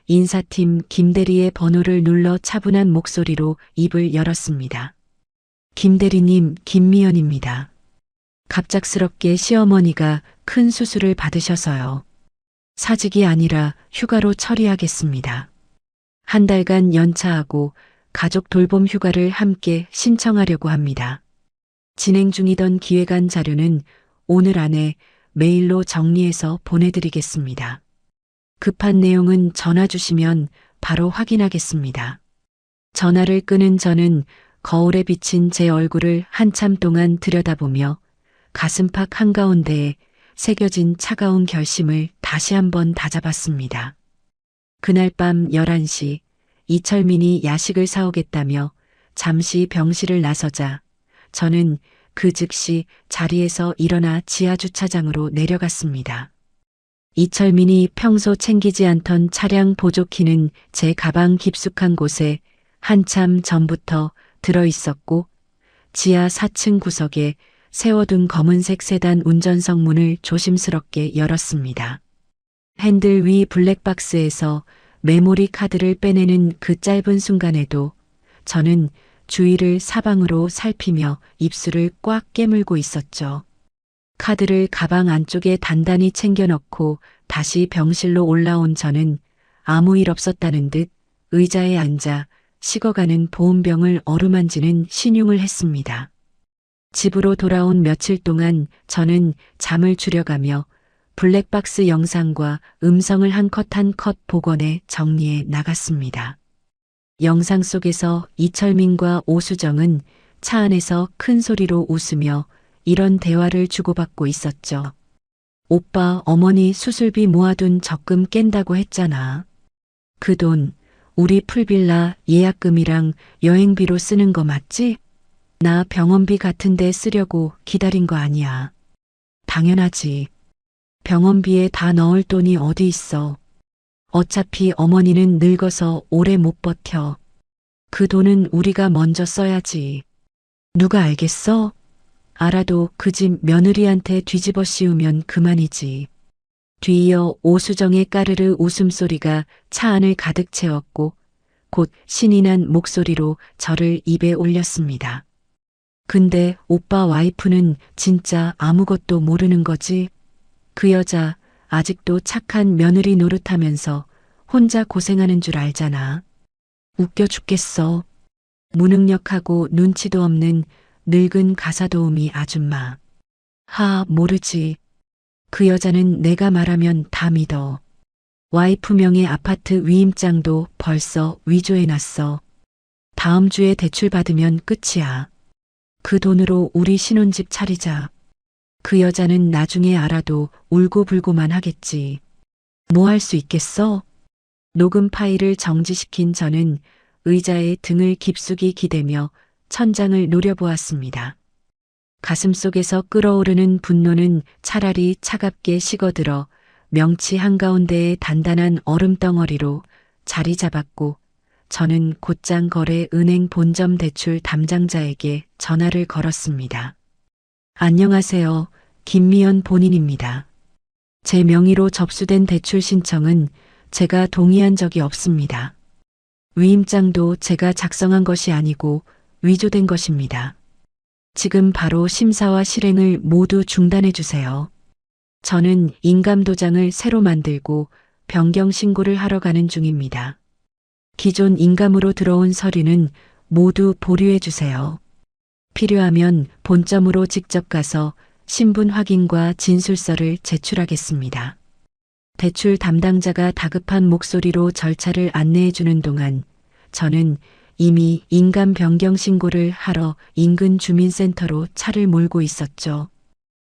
인사팀 김대리의 번호를 눌러 차분한 목소리로 입을 열었습니다. 김대리님, 김미연입니다. 갑작스럽게 시어머니가 큰 수술을 받으셔서요. 사직이 아니라 휴가로 처리하겠습니다. 한 달간 연차하고 가족 돌봄 휴가를 함께 신청하려고 합니다. 진행 중이던 기획안 자료는 오늘 안에 메일로 정리해서 보내드리겠습니다. 급한 내용은 전화 주시면 바로 확인하겠습니다. 전화를 끊은 저는 거울에 비친 제 얼굴을 한참 동안 들여다보며 가슴팍 한가운데에 새겨진 차가운 결심을 다시 한번 다잡았습니다. 그날 밤 11시 이철민이 야식을 사오겠다며 잠시 병실을 나서자 저는 그 즉시 자리에서 일어나 지하주차장으로 내려갔습니다. 이철민이 평소 챙기지 않던 차량 보조키는 제 가방 깊숙한 곳에 한참 전부터 들어 있었고 지하 4층 구석에 세워둔 검은색 세단 운전석 문을 조심스럽게 열었습니다. 핸들 위 블랙박스에서 메모리 카드를 빼내는 그 짧은 순간에도 저는 주위를 사방으로 살피며 입술을 꽉 깨물고 있었죠. 카드를 가방 안쪽에 단단히 챙겨 넣고 다시 병실로 올라온 저는 아무 일 없었다는 듯 의자에 앉아 식어가는 보온병을 어루만지는 신용을 했습니다. 집으로 돌아온 며칠 동안 저는 잠을 줄여가며 블랙박스 영상과 음성을 한 컷 한 컷 복원해 정리해 나갔습니다. 영상 속에서 이철민과 오수정은 차 안에서 큰 소리로 웃으며 이런 대화를 주고받고 있었죠. 오빠, 어머니 수술비 모아둔 적금 깬다고 했잖아. 그 돈 우리 풀빌라 예약금이랑 여행비로 쓰는 거 맞지? 나 병원비 같은데 쓰려고 기다린 거 아니야. 당연하지. 병원비에 다 넣을 돈이 어디 있어. 어차피 어머니는 늙어서 오래 못 버텨. 그 돈은 우리가 먼저 써야지. 누가 알겠어? 알아도 그 집 며느리한테 뒤집어 씌우면 그만이지. 뒤이어 오수정의 까르르 웃음소리가 차 안을 가득 채웠고 곧 신이 난 목소리로 저를 입에 올렸습니다. 근데 오빠 와이프는 진짜 아무것도 모르는 거지? 그 여자 아직도 착한 며느리 노릇하면서 혼자 고생하는 줄 알잖아. 웃겨 죽겠어. 무능력하고 눈치도 없는 늙은 가사도우미 아줌마. 모르지. 그 여자는 내가 말하면 다 믿어. 와이프 명의 아파트 위임장도 벌써 위조해놨어. 다음 주에 대출 받으면 끝이야. 그 돈으로 우리 신혼집 차리자. 그 여자는 나중에 알아도 울고불고만 하겠지. 뭐 할 수 있겠어? 녹음 파일을 정지시킨 저는 의자에 등을 깊숙이 기대며 천장을 노려보았습니다. 가슴속에서 끓어오르는 분노는 차라리 차갑게 식어들어 명치 한가운데의 단단한 얼음덩어리로 자리 잡았고 저는 곧장 거래 은행 본점 대출 담당자에게 전화를 걸었습니다. 안녕하세요. 김미연 본인입니다. 제 명의로 접수된 대출 신청은 제가 동의한 적이 없습니다. 위임장도 제가 작성한 것이 아니고 위조된 것입니다. 지금 바로 심사와 실행을 모두 중단해 주세요. 저는 인감도장을 새로 만들고 변경 신고를 하러 가는 중입니다. 기존 인감으로 들어온 서류는 모두 보류해 주세요. 필요하면 본점으로 직접 가서 신분 확인과 진술서를 제출하겠습니다. 대출 담당자가 다급한 목소리로 절차를 안내해 주는 동안 저는 이미 인감 변경 신고를 하러 인근 주민센터로 차를 몰고 있었죠.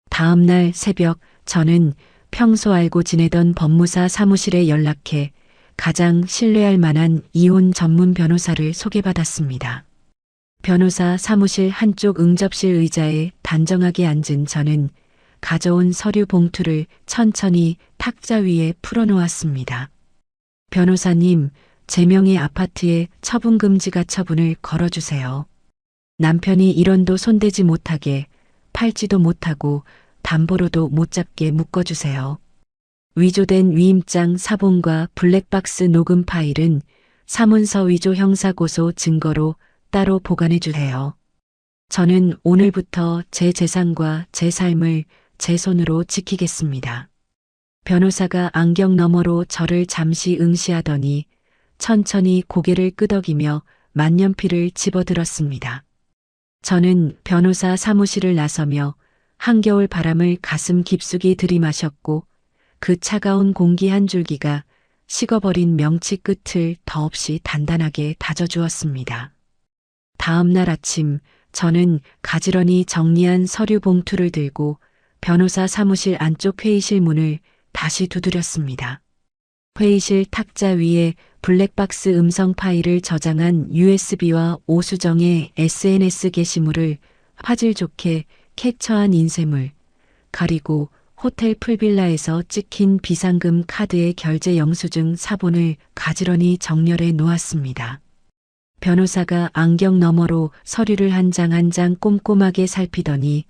다음 날 새벽 저는 평소 알고 지내던 법무사 사무실에 연락해 가장 신뢰할 만한 이혼 전문 변호사를 소개받았습니다. 변호사 사무실 한쪽 응접실 의자에 단정하게 앉은 저는 가져온 서류 봉투를 천천히 탁자 위에 풀어놓았습니다. 변호사님, 제 명의 아파트에 처분금지가 처분을 걸어주세요. 남편이 1원도 손대지 못하게, 팔지도 못하고 담보로도 못 잡게 묶어주세요. 위조된 위임장 사본과 블랙박스 녹음 파일은 사문서 위조 형사고소 증거로 따로 보관해 주세요. 저는 오늘부터 제 재산과 제 삶을 제 손으로 지키겠습니다. 변호사가 안경 너머로 저를 잠시 응시하더니 천천히 고개를 끄덕이며 만년필을 집어들었습니다. 저는 변호사 사무실을 나서며 한겨울 바람을 가슴 깊숙이 들이마셨고 그 차가운 공기 한 줄기가 식어버린 명치 끝을 더없이 단단하게 다져주었습니다. 다음 날 아침 저는 가지런히 정리한 서류 봉투를 들고 변호사 사무실 안쪽 회의실 문을 다시 두드렸습니다. 회의실 탁자 위에 블랙박스 음성 파일을 저장한 USB와 오수정의 SNS 게시물을 화질 좋게 캡처한 인쇄물, 그리고 호텔 풀빌라에서 찍힌 비상금 카드의 결제 영수증 사본을 가지런히 정렬해 놓았습니다. 변호사가 안경 너머로 서류를 한 장 한 장 꼼꼼하게 살피더니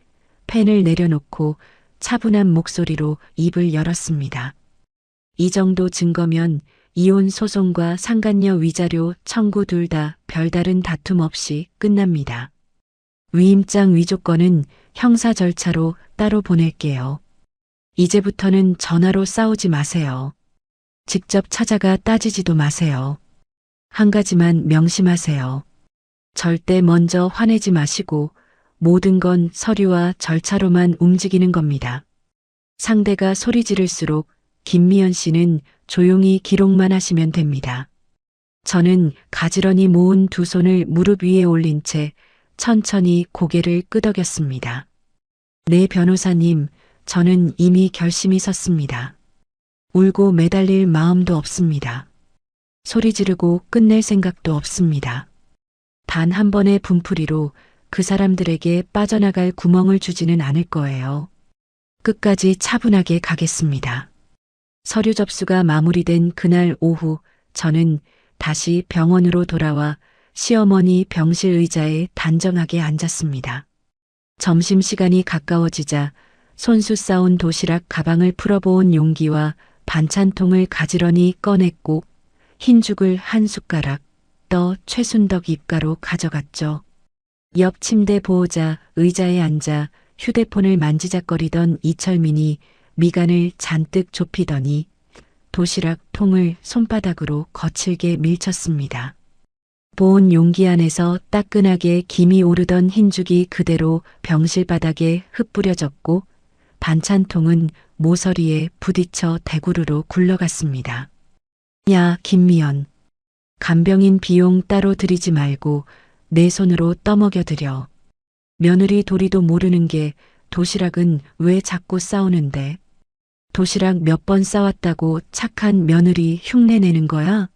펜을 내려놓고 차분한 목소리로 입을 열었습니다. 이 정도 증거면 이혼 소송과 상간녀 위자료 청구 둘 다 별다른 다툼 없이 끝납니다. 위임장 위조건은 형사 절차로 따로 보낼게요. 이제부터는 전화로 싸우지 마세요. 직접 찾아가 따지지도 마세요. 한 가지만 명심하세요. 절대 먼저 화내지 마시고 모든 건 서류와 절차로만 움직이는 겁니다. 상대가 소리 지를수록 김미연 씨는 조용히 기록만 하시면 됩니다. 저는 가지런히 모은 두 손을 무릎 위에 올린 채 천천히 고개를 끄덕였습니다. 네, 변호사님, 저는 이미 결심이 섰습니다. 울고 매달릴 마음도 없습니다. 소리 지르고 끝낼 생각도 없습니다. 단 한 번의 분풀이로 그 사람들에게 빠져나갈 구멍을 주지는 않을 거예요. 끝까지 차분하게 가겠습니다. 서류 접수가 마무리된 그날 오후, 저는 다시 병원으로 돌아와 시어머니 병실 의자에 단정하게 앉았습니다. 점심시간이 가까워지자 손수 싸온 도시락 가방을 풀어보은 용기와 반찬통을 가지런히 꺼냈고 흰죽을 한 숟가락 떠 최순덕 입가로 가져갔죠. 옆 침대 보호자 의자에 앉아 휴대폰을 만지작거리던 이철민이 미간을 잔뜩 좁히더니 도시락 통을 손바닥으로 거칠게 밀쳤습니다. 보온 용기 안에서 따끈하게 김이 오르던 흰죽이 그대로 병실 바닥에 흩뿌려졌고 반찬통은 모서리에 부딪혀 대구르로 굴러갔습니다. 야, 김미연. 간병인 비용 따로 들이지 말고 내 손으로 떠먹여드려. 며느리 도리도 모르는 게 도시락은 왜 자꾸 싸우는데? 도시락 몇 번 싸왔다고 착한 며느리 흉내내는 거야?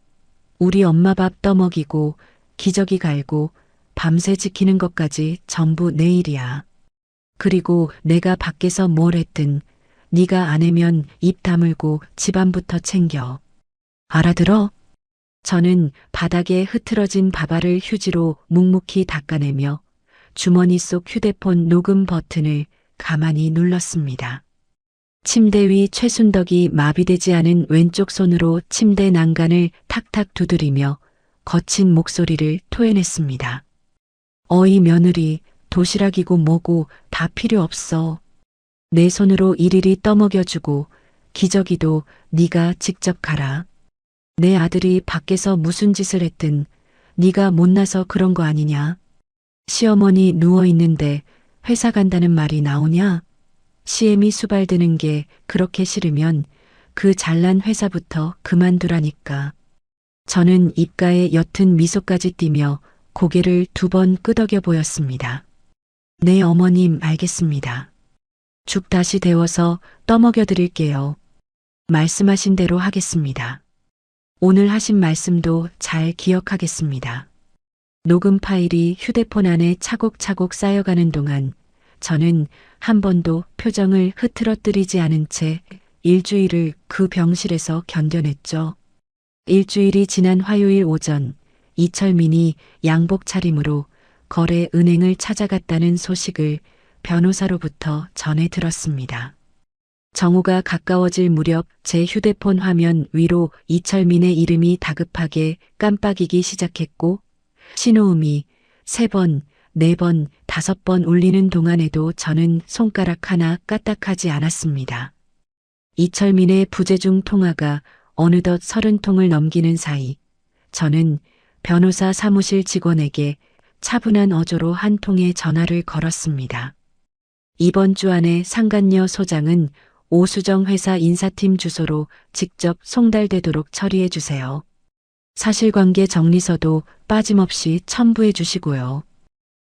우리 엄마 밥 떠먹이고 기저귀 갈고 밤새 지키는 것까지 전부 내 일이야. 그리고 내가 밖에서 뭘 했든 네가 안 해면 입 다물고 집안부터 챙겨. 알아들어? 저는 바닥에 흐트러진 밥알을 휴지로 묵묵히 닦아내며 주머니 속 휴대폰 녹음 버튼을 가만히 눌렀습니다. 침대 위 최순덕이 마비되지 않은 왼쪽 손으로 침대 난간을 탁탁 두드리며 거친 목소리를 토해냈습니다. 어이 며느리, 도시락이고 뭐고 다 필요 없어. 내 손으로 일일이 떠먹여주고 기저귀도 네가 직접 가라. 내 아들이 밖에서 무슨 짓을 했든 네가 못나서 그런 거 아니냐. 시어머니 누워있는데 회사 간다는 말이 나오냐? 시엠이 수발드는 게 그렇게 싫으면 그 잘난 회사부터 그만두라니까. 저는 입가에 옅은 미소까지 띠며 고개를 2번 끄덕여 보였습니다. 네 어머님 알겠습니다. 죽 다시 데워서 떠먹여 드릴게요. 말씀하신 대로 하겠습니다. 오늘 하신 말씀도 잘 기억하겠습니다. 녹음 파일이 휴대폰 안에 차곡차곡 쌓여가는 동안 저는 한 번도 표정을 흐트러뜨리지 않은 채 일주일을 그 병실에서 견뎌냈죠. 일주일이 지난 화요일 오전 이철민이 양복 차림으로 거래 은행을 찾아갔다는 소식을 변호사로부터 전해 들었습니다. 정오가 가까워질 무렵 제 휴대폰 화면 위로 이철민의 이름이 다급하게 깜빡이기 시작했고 신호음이 3번, 4번, 5번 울리는 동안에도 저는 손가락 하나 까딱하지 않았습니다. 이철민의 부재중 통화가 어느덧 30통을 넘기는 사이 저는 변호사 사무실 직원에게 차분한 어조로 한 통의 전화를 걸었습니다. 이번 주 안에 상간녀 소장은 오수정 회사 인사팀 주소로 직접 송달되도록 처리해 주세요. 사실관계 정리서도 빠짐없이 첨부해 주시고요.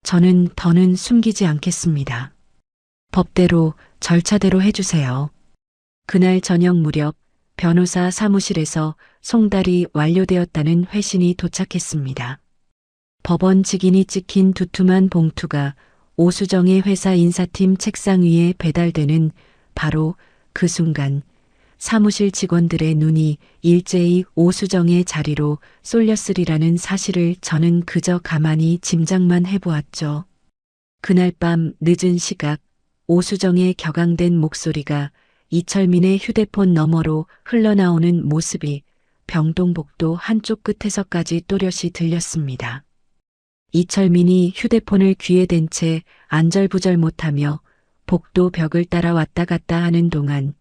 저는 더는 숨기지 않겠습니다. 법대로 절차대로 해주세요. 그날 저녁 무렵 변호사 사무실에서 송달이 완료되었다는 회신이 도착했습니다. 법원 직인이 찍힌 두툼한 봉투가 오수정의 회사 인사팀 책상 위에 배달되는 바로 그 순간 사무실 직원들의 눈이 일제히 오수정의 자리로 쏠렸으리라는 사실을 저는 그저 가만히 짐작만 해보았죠. 그날 밤 늦은 시각 오수정의 격앙된 목소리가 이철민의 휴대폰 너머로 흘러나오는 모습이 병동복도 한쪽 끝에서까지 또렷이 들렸습니다. 이철민이 휴대폰을 귀에 댄 채 안절부절 못하며 복도 벽을 따라 왔다 갔다 하는 동안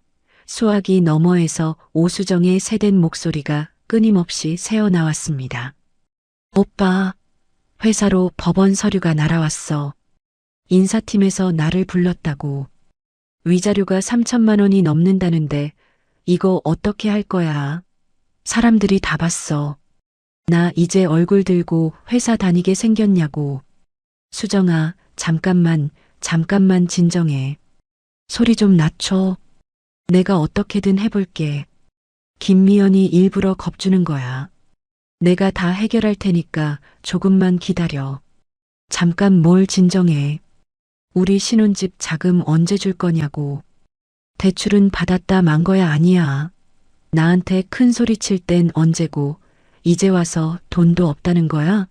수화기 너머에서 오수정의 새된 목소리가 끊임없이 새어나왔습니다. 오빠, 회사로 법원 서류가 날아왔어. 인사팀에서 나를 불렀다고. 위자료가 3천만 원이 넘는다는데 이거 어떻게 할 거야? 사람들이 다 봤어. 나 이제 얼굴 들고 회사 다니게 생겼냐고. 수정아, 잠깐만 진정해. 소리 좀 낮춰. 내가 어떻게든 해볼게. 김미연이 일부러 겁주는 거야. 내가 다 해결할 테니까 조금만 기다려. 잠깐 뭘 진정해. 우리 신혼집 자금 언제 줄 거냐고. 대출은 받았다 만 거야 아니야. 나한테 큰 소리 칠 땐 언제고 이제 와서 돈도 없다는 거야?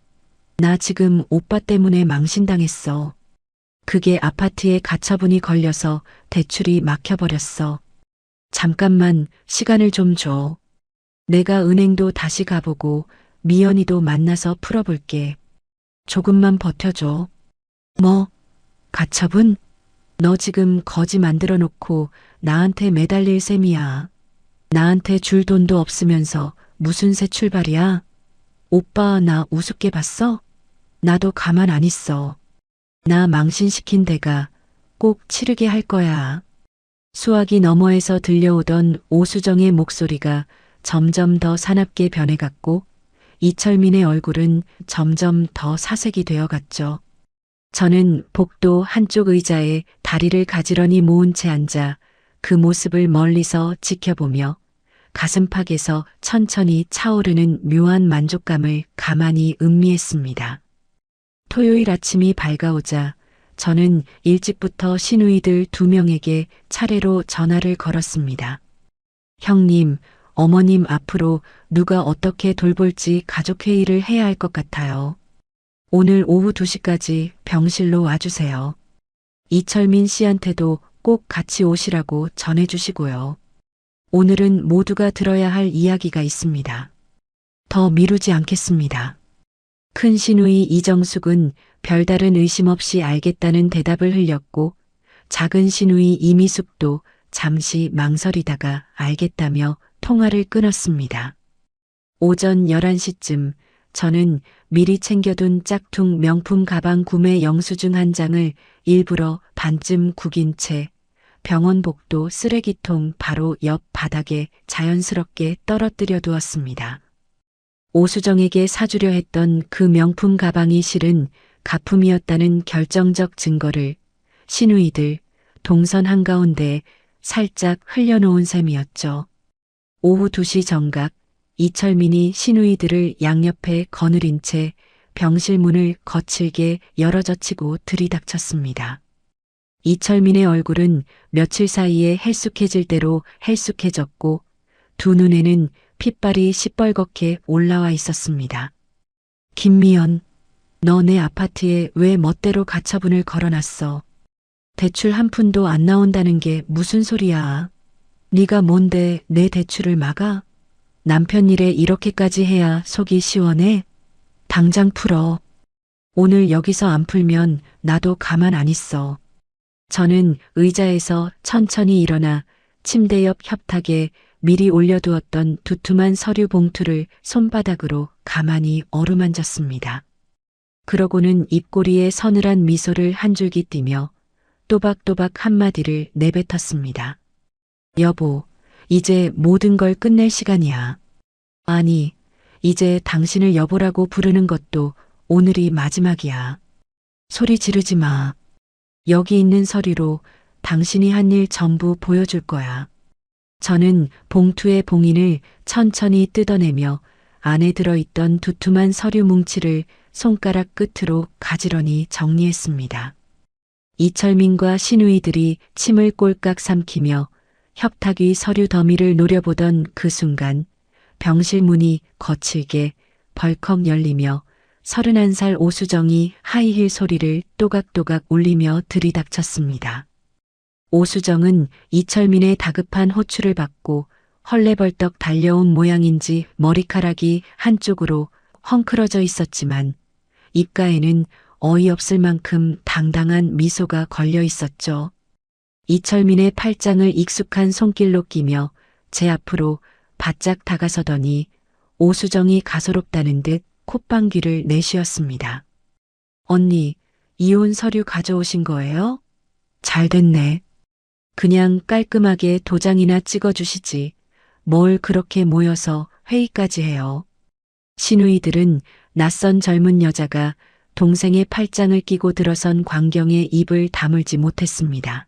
나 지금 오빠 때문에 망신당했어. 그게 아파트에 가처분이 걸려서 대출이 막혀버렸어. 잠깐만 시간을 좀 줘. 내가 은행도 다시 가보고 미연이도 만나서 풀어볼게. 조금만 버텨줘. 뭐? 가처분? 너 지금 거지 만들어 놓고 나한테 매달릴 셈이야. 나한테 줄 돈도 없으면서 무슨 새 출발이야? 오빠 나 우습게 봤어? 나도 가만 안 있어. 나 망신시킨 데가 꼭 치르게 할 거야. 수화기 너머에서 들려오던 오수정의 목소리가 점점 더 사납게 변해갔고 이철민의 얼굴은 점점 더 사색이 되어갔죠. 저는 복도 한쪽 의자에 다리를 가지런히 모은 채 앉아 그 모습을 멀리서 지켜보며 가슴팍에서 천천히 차오르는 묘한 만족감을 가만히 음미했습니다. 토요일 아침이 밝아오자 저는 일찍부터 시누이들 2명에게 차례로 전화를 걸었습니다. 형님, 어머님 앞으로 누가 어떻게 돌볼지 가족회의를 해야 할 것 같아요. 오늘 오후 2시까지 병실로 와주세요. 이철민 씨한테도 꼭 같이 오시라고 전해주시고요. 오늘은 모두가 들어야 할 이야기가 있습니다. 더 미루지 않겠습니다. 큰 시누이 이정숙은 별다른 의심 없이 알겠다는 대답을 흘렸고 작은 시누이 이미숙도 잠시 망설이다가 알겠다며 통화를 끊었습니다. 오전 11시쯤 저는 미리 챙겨둔 짝퉁 명품 가방 구매 영수증 한 장을 일부러 반쯤 구긴 채 병원 복도 쓰레기통 바로 옆 바닥에 자연스럽게 떨어뜨려 두었습니다. 오수정에게 사주려 했던 그 명품 가방이 실은 가품이었다는 결정적 증거를 시누이들 동선 한가운데 살짝 흘려놓은 셈이었죠. 오후 2시 정각 이철민이 시누이들을 양옆에 거느린 채 병실 문을 거칠게 열어젖히고 들이닥쳤습니다. 이철민의 얼굴은 며칠 사이에 헬쑥해질 대로 헬쑥해졌고 두 눈에는 핏발이 시뻘겋게 올라와 있었습니다. 김미연, 너 내 아파트에 왜 멋대로 가처분을 걸어놨어? 대출 한 푼도 안 나온다는 게 무슨 소리야? 네가 뭔데 내 대출을 막아? 남편 일에 이렇게까지 해야 속이 시원해? 당장 풀어. 오늘 여기서 안 풀면 나도 가만 안 있어. 저는 의자에서 천천히 일어나 침대 옆 협탁에 미리 올려두었던 두툼한 서류 봉투를 손바닥으로 가만히 어루만졌습니다. 그러고는 입꼬리에 서늘한 미소를 한 줄기 띠며 또박또박 한마디를 내뱉었습니다. 여보, 이제 모든 걸 끝낼 시간이야. 아니, 이제 당신을 여보라고 부르는 것도 오늘이 마지막이야. 소리 지르지 마. 여기 있는 서류로 당신이 한 일 전부 보여줄 거야. 저는 봉투의 봉인을 천천히 뜯어내며 안에 들어있던 두툼한 서류 뭉치를 손가락 끝으로 가지런히 정리했습니다. 이철민과 시누이들이 침을 꼴깍 삼키며 협탁 위 서류 더미를 노려보던 그 순간 병실 문이 거칠게 벌컥 열리며 31살 오수정이 하이힐 소리를 또각또각 울리며 들이닥쳤습니다. 오수정은 이철민의 다급한 호출을 받고 헐레벌떡 달려온 모양인지 머리카락이 한쪽으로 헝클어져 있었지만 입가에는 어이없을 만큼 당당한 미소가 걸려 있었죠. 이철민의 팔짱을 익숙한 손길로 끼며 제 앞으로 바짝 다가서더니 오수정이 가소롭다는 듯 콧방귀를 내쉬었습니다. 언니, 이혼 서류 가져오신 거예요? 잘 됐네. 그냥 깔끔하게 도장이나 찍어주시지. 뭘 그렇게 모여서 회의까지 해요. 시누이들은 낯선 젊은 여자가 동생의 팔짱을 끼고 들어선 광경에 입을 다물지 못했습니다.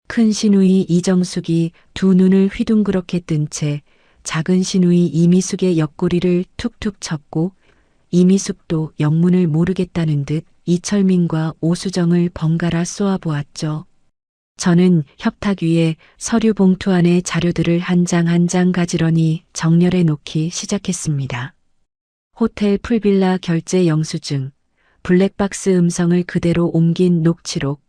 큰 시누이 이정숙이 두 눈을 휘둥그렇게 뜬 채 작은 시누이 이미숙의 옆구리를 툭툭 쳤고 이미숙도 영문을 모르겠다는 듯 이철민과 오수정을 번갈아 쏘아보았죠. 저는 협탁 위에 서류 봉투 안에 자료들을 한 장 한 장 가지런히 정렬해 놓기 시작했습니다. 호텔 풀빌라 결제 영수증, 블랙박스 음성을 그대로 옮긴 녹취록,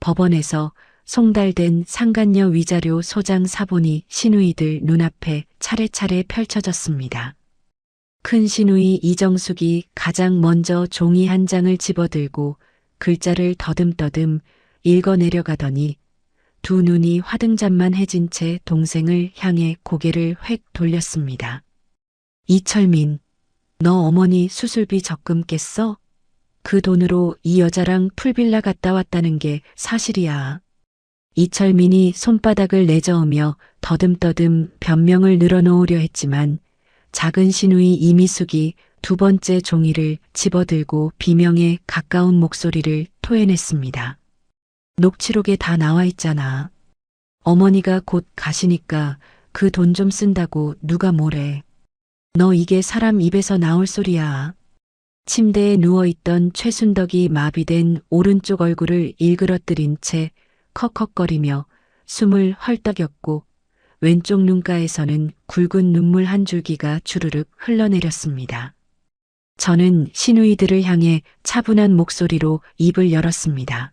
법원에서 송달된 상간녀 위자료 소장 사본이 시누이들 눈앞에 차례차례 펼쳐졌습니다. 큰 시누이 이정숙이 가장 먼저 종이 한 장을 집어들고 글자를 더듬더듬 읽어내려가더니 두 눈이 화등잔만해진 채 동생을 향해 고개를 획 돌렸습니다. 이철민, 너 어머니 수술비 적금 깼어? 그 돈으로 이 여자랑 풀빌라 갔다 왔다는 게 사실이야. 이철민이 손바닥을 내저으며 더듬더듬 변명을 늘어놓으려 했지만 작은 시누이 이미숙이 두 번째 종이를 집어들고 비명에 가까운 목소리를 토해냈습니다. 녹취록에 다 나와 있잖아. 어머니가 곧 가시니까 그 돈 좀 쓴다고 누가 뭐래. 너 이게 사람 입에서 나올 소리야. 침대에 누워있던 최순덕이 마비된 오른쪽 얼굴을 일그러뜨린 채 컥컥거리며 숨을 헐떡였고 왼쪽 눈가에서는 굵은 눈물 한 줄기가 주르륵 흘러내렸습니다. 저는 시누이들을 향해 차분한 목소리로 입을 열었습니다.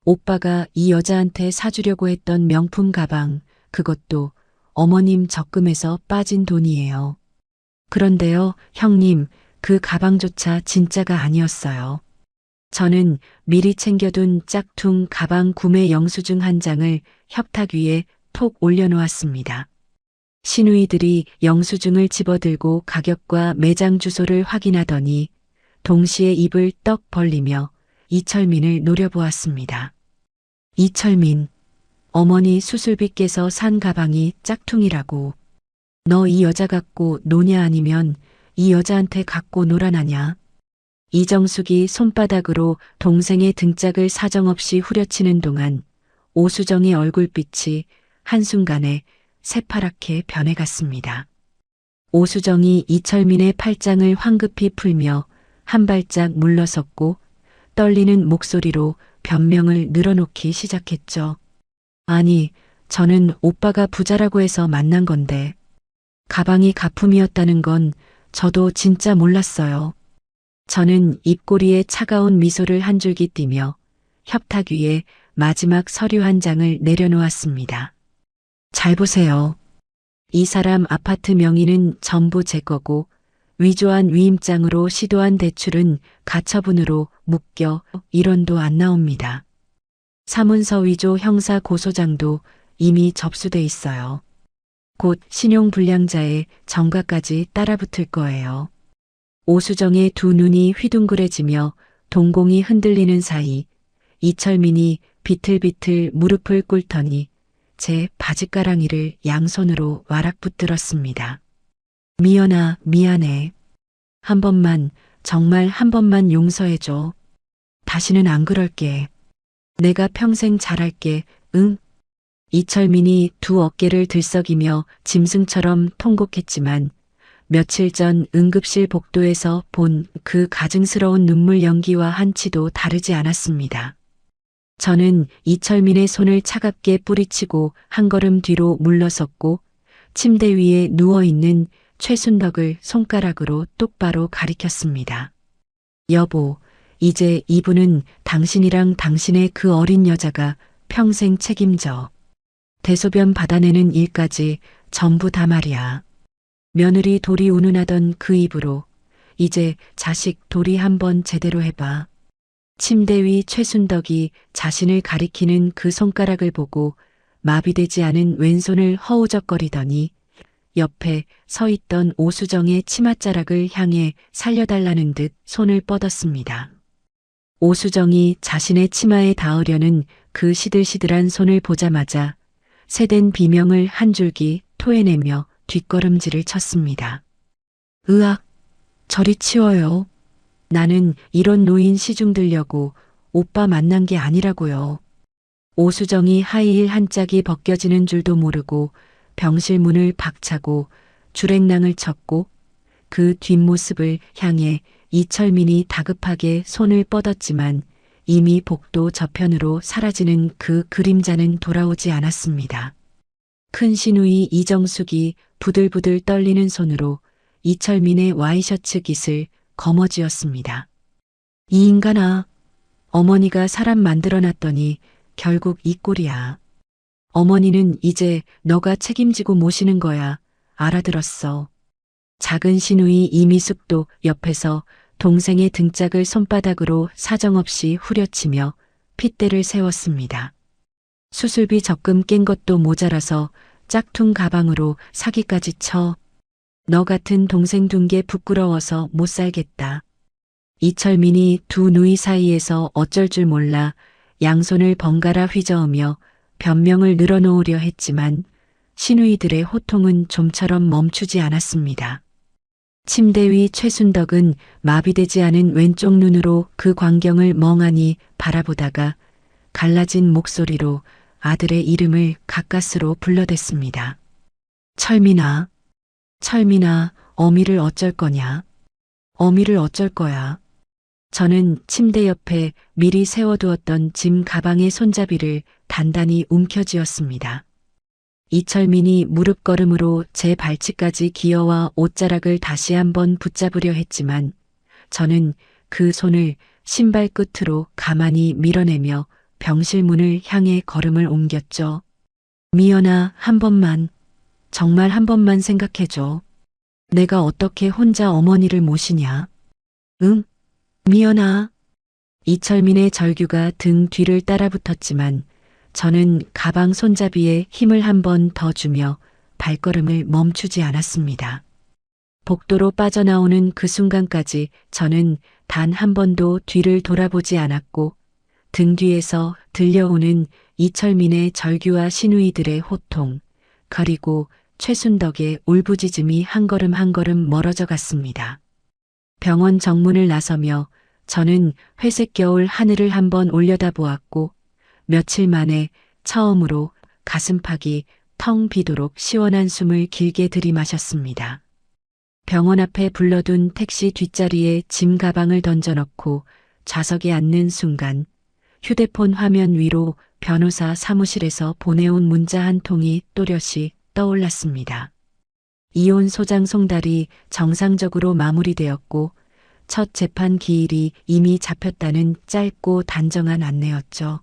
오빠가 이 여자한테 사주려고 했던 명품 가방, 그것도 어머님 적금에서 빠진 돈이에요. 그런데요, 형님, 그 가방조차 진짜가 아니었어요. 저는 미리 챙겨둔 짝퉁 가방 구매 영수증 한 장을 협탁 위에 톡 올려놓았습니다. 시누이들이 영수증을 집어들고 가격과 매장 주소를 확인하더니 동시에 입을 떡 벌리며 이철민을 노려보았습니다. 이철민, 어머니 수술비 깨서 산 가방이 짝퉁이라고. 너 이 여자 갖고 노냐 아니면 이 여자한테 갖고 놀아나냐? 이정숙이 손바닥으로 동생의 등짝을 사정없이 후려치는 동안 오수정의 얼굴빛이 한순간에 새파랗게 변해갔습니다. 오수정이 이철민의 팔짱을 황급히 풀며 한 발짝 물러섰고 떨리는 목소리로 변명을 늘어놓기 시작했죠. 아니, 저는 오빠가 부자라고 해서 만난 건데 가방이 가품이었다는 건 저도 진짜 몰랐어요. 저는 입꼬리에 차가운 미소를 한 줄기 띠며 협탁 위에 마지막 서류 한 장을 내려놓았습니다. 잘 보세요. 이 사람 아파트 명의는 전부 제 거고 위조한 위임장으로 시도한 대출은 가처분으로 묶여 1원도 안 나옵니다. 사문서 위조 형사 고소장도 이미 접수돼 있어요. 곧 신용불량자의 정가까지 따라붙을 거예요. 오수정의 두 눈이 휘둥그레지며 동공이 흔들리는 사이 이철민이 비틀비틀 무릎을 꿇더니 제 바지가랑이를 양손으로 와락 붙들었습니다. 미연아, 미안해. 한 번만, 정말 한 번만 용서해줘. 다시는 안 그럴게. 내가 평생 잘할게, 응? 이철민이 두 어깨를 들썩이며 짐승처럼 통곡했지만 며칠 전 응급실 복도에서 본 그 가증스러운 눈물 연기와 한치도 다르지 않았습니다. 저는 이철민의 손을 차갑게 뿌리치고 한 걸음 뒤로 물러섰고 침대 위에 누워있는 최순덕을 손가락으로 똑바로 가리켰습니다. 여보, 이제 이분은 당신이랑 당신의 그 어린 여자가 평생 책임져. 대소변 받아내는 일까지 전부 다 말이야. 며느리 돌이 운운하던 그 입으로 이제 자식 돌이 한번 제대로 해봐. 침대 위 최순덕이 자신을 가리키는 그 손가락을 보고 마비되지 않은 왼손을 허우적거리더니 옆에 서 있던 오수정의 치맛자락을 향해 살려달라는 듯 손을 뻗었습니다. 오수정이 자신의 치마에 닿으려는 그 시들시들한 손을 보자마자 새된 비명을 한 줄기 토해내며 뒷걸음질을 쳤습니다. 으악, 저리 치워요. 나는 이런 노인 시중 들려고 오빠 만난 게 아니라고요. 오수정이 하이힐 한 짝이 벗겨지는 줄도 모르고 병실 문을 박차고 주랭랑을 쳤고 그 뒷모습을 향해 이철민이 다급하게 손을 뻗었지만 이미 복도 저편으로 사라지는 그 그림자는 돌아오지 않았습니다. 큰 시누이 이정숙이 부들부들 떨리는 손으로 이철민의 와이셔츠 깃을 거머쥐었습니다. 이 인간아, 어머니가 사람 만들어놨더니 결국 이 꼴이야. 어머니는 이제 너가 책임지고 모시는 거야. 알아들었어. 작은 시누이 이미숙도 옆에서 동생의 등짝을 손바닥으로 사정없이 후려치며 핏대를 세웠습니다. 수술비 적금 깬 것도 모자라서 짝퉁 가방으로 사기까지 쳐. 너 같은 동생 둔 게 부끄러워서 못 살겠다. 이철민이 두 누이 사이에서 어쩔 줄 몰라 양손을 번갈아 휘저으며 변명을 늘어놓으려 했지만 시누이들의 호통은 좀처럼 멈추지 않았습니다. 침대 위 최순덕은 마비되지 않은 왼쪽 눈으로 그 광경을 멍하니 바라보다가 갈라진 목소리로 아들의 이름을 가까스로 불러댔습니다. 철민아, 철민아, 어미를 어쩔 거냐? 어미를 어쩔 거야. 저는 침대 옆에 미리 세워두었던 짐 가방의 손잡이를 단단히 움켜쥐었습니다. 이철민이 무릎걸음으로 제 발치까지 기어와 옷자락을 다시 한번 붙잡으려 했지만 저는 그 손을 신발 끝으로 가만히 밀어내며 병실 문을 향해 걸음을 옮겼죠. 미연아, 한 번만, 정말 한 번만 생각해줘. 내가 어떻게 혼자 어머니를 모시냐? 응? 미연아. 이철민의 절규가 등 뒤를 따라붙었지만 저는 가방 손잡이에 힘을 한 번 더 주며 발걸음을 멈추지 않았습니다. 복도로 빠져나오는 그 순간까지 저는 단 한 번도 뒤를 돌아보지 않았고 등 뒤에서 들려오는 이철민의 절규와 시누이들의 호통, 그리고 최순덕의 울부짖음이 한 걸음 한 걸음 멀어져 갔습니다. 병원 정문을 나서며 저는 회색 겨울 하늘을 한번 올려다보았고 며칠 만에 처음으로 가슴팍이 텅 비도록 시원한 숨을 길게 들이마셨습니다. 병원 앞에 불러둔 택시 뒷자리에 짐 가방을 던져넣고 좌석에 앉는 순간 휴대폰 화면 위로 변호사 사무실에서 보내온 문자 한 통이 또렷이 떠올랐습니다. 이혼 소장 송달이 정상적으로 마무리되었고 첫 재판 기일이 이미 잡혔다는 짧고 단정한 안내였죠.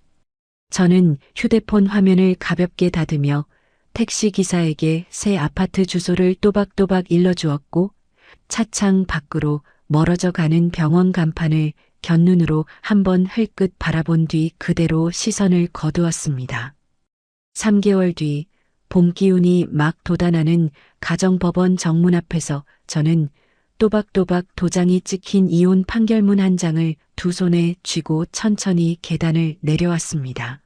저는 휴대폰 화면을 가볍게 닫으며 택시 기사에게 새 아파트 주소를 또박또박 일러주었고 차창 밖으로 멀어져 가는 병원 간판을 곁눈으로 한번 흘끗 바라본 뒤 그대로 시선을 거두었습니다. 3개월 뒤 봄 기운이 막 돋아나는 가정법원 정문 앞에서 저는 또박또박 도장이 찍힌 이혼 판결문 한 장을 두 손에 쥐고 천천히 계단을 내려왔습니다.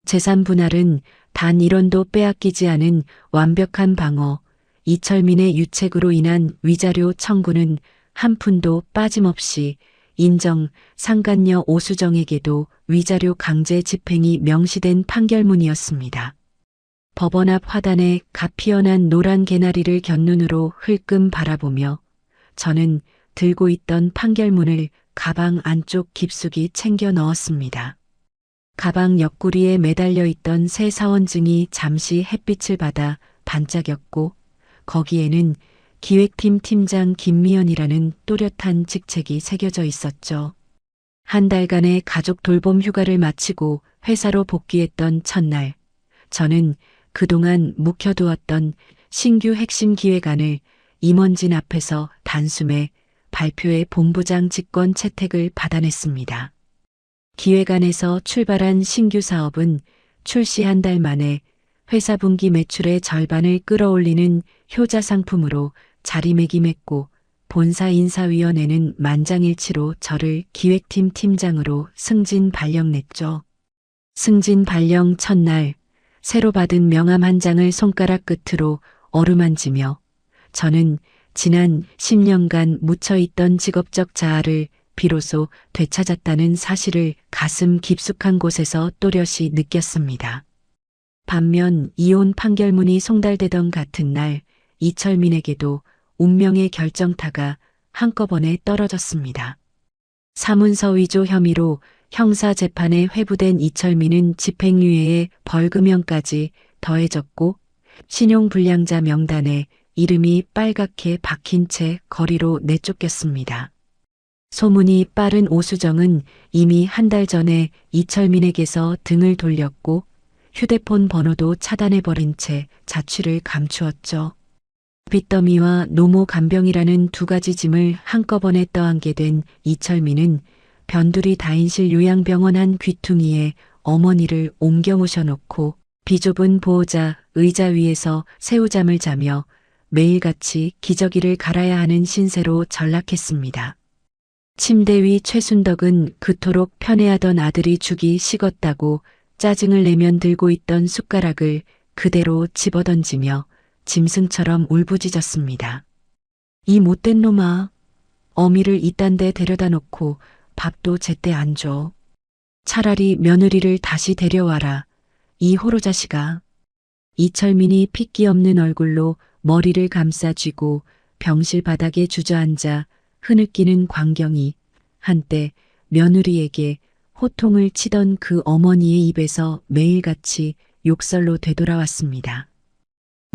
재산 분할은 단 1원도 빼앗기지 않은 완벽한 방어, 이철민의 유책으로 인한 위자료 청구는 한 푼도 빠짐없이 인정, 상간녀 오수정에게도 위자료 강제 집행이 명시된 판결문이었습니다. 법원 앞 화단에 갓피어난 노란 개나리를 곁눈으로 흘끔 바라보며 저는 들고 있던 판결문을 가방 안쪽 깊숙이 챙겨 넣었습니다. 가방 옆구리에 매달려 있던 새 사원증이 잠시 햇빛을 받아 반짝였고 거기에는 기획팀 팀장 김미연이라는 또렷한 직책이 새겨져 있었죠. 한 달간의 가족 돌봄 휴가를 마치고 회사로 복귀했던 첫날, 저는 그동안 묵혀두었던 신규 핵심 기획안을 임원진 앞에서 단숨에 발표의 본부장 직권 채택을 받아냈습니다. 기획안에서 출발한 신규 사업은 출시 한 달 만에 회사 분기 매출의 절반을 끌어올리는 효자 상품으로 자리매김했고 본사 인사위원회는 만장일치로 저를 기획팀 팀장으로 승진 발령냈죠. 승진 발령 첫날 새로 받은 명함 한 장을 손가락 끝으로 어루만지며 저는 지난 10년간 묻혀있던 직업적 자아를 비로소 되찾았다는 사실을 가슴 깊숙한 곳에서 또렷이 느꼈습니다. 반면 이혼 판결문이 송달되던 같은 날 이철민에게도 운명의 결정타가 한꺼번에 떨어졌습니다. 사문서 위조 혐의로 형사재판에 회부된 이철민은 집행유예에 벌금형까지 더해졌고 신용불량자 명단에 이름이 빨갛게 박힌 채 거리로 내쫓겼습니다. 소문이 빠른 오수정은 이미 한 달 전에 이철민에게서 등을 돌렸고 휴대폰 번호도 차단해버린 채 자취를 감추었죠. 빚더미와 노모 간병이라는 두 가지 짐을 한꺼번에 떠안게 된 이철민은 변두리 다인실 요양병원 한 귀퉁이에 어머니를 옮겨 모셔놓고 비좁은 보호자 의자 위에서 새우잠을 자며 매일같이 기저귀를 갈아야 하는 신세로 전락했습니다. 침대 위 최순덕은 그토록 편애하던 아들이 죽이 식었다고 짜증을 내면 들고 있던 숟가락을 그대로 집어던지며 짐승처럼 울부짖었습니다. 이 못된 놈아, 어미를 이딴 데 데려다 놓고 밥도 제때 안 줘. 차라리 며느리를 다시 데려와라. 이 호로자식아. 이철민이 핏기 없는 얼굴로 머리를 감싸 쥐고 병실 바닥에 주저앉아 흐느끼는 광경이 한때 며느리에게 호통을 치던 그 어머니의 입에서 매일같이 욕설로 되돌아왔습니다.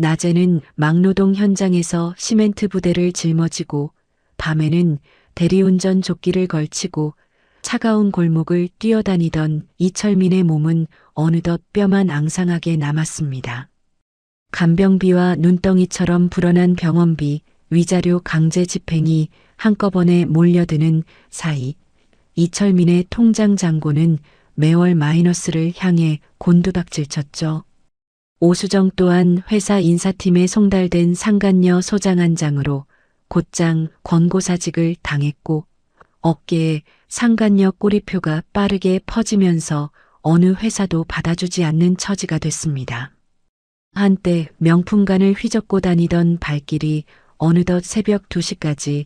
낮에는 막노동 현장에서 시멘트 부대를 짊어지고 밤에는 대리운전 조끼를 걸치고 차가운 골목을 뛰어다니던 이철민의 몸은 어느덧 뼈만 앙상하게 남았습니다. 간병비와 눈덩이처럼 불어난 병원비, 위자료 강제 집행이 한꺼번에 몰려드는 사이 이철민의 통장 잔고는 매월 마이너스를 향해 곤두박질 쳤죠. 오수정 또한 회사 인사팀에 송달된 상간녀 소장 한 장으로 곧장 권고사직을 당했고 어깨에 상간녀 꼬리표가 빠르게 퍼지면서 어느 회사도 받아주지 않는 처지가 됐습니다. 한때 명품관을 휘젓고 다니던 발길이 어느덧 새벽 2시까지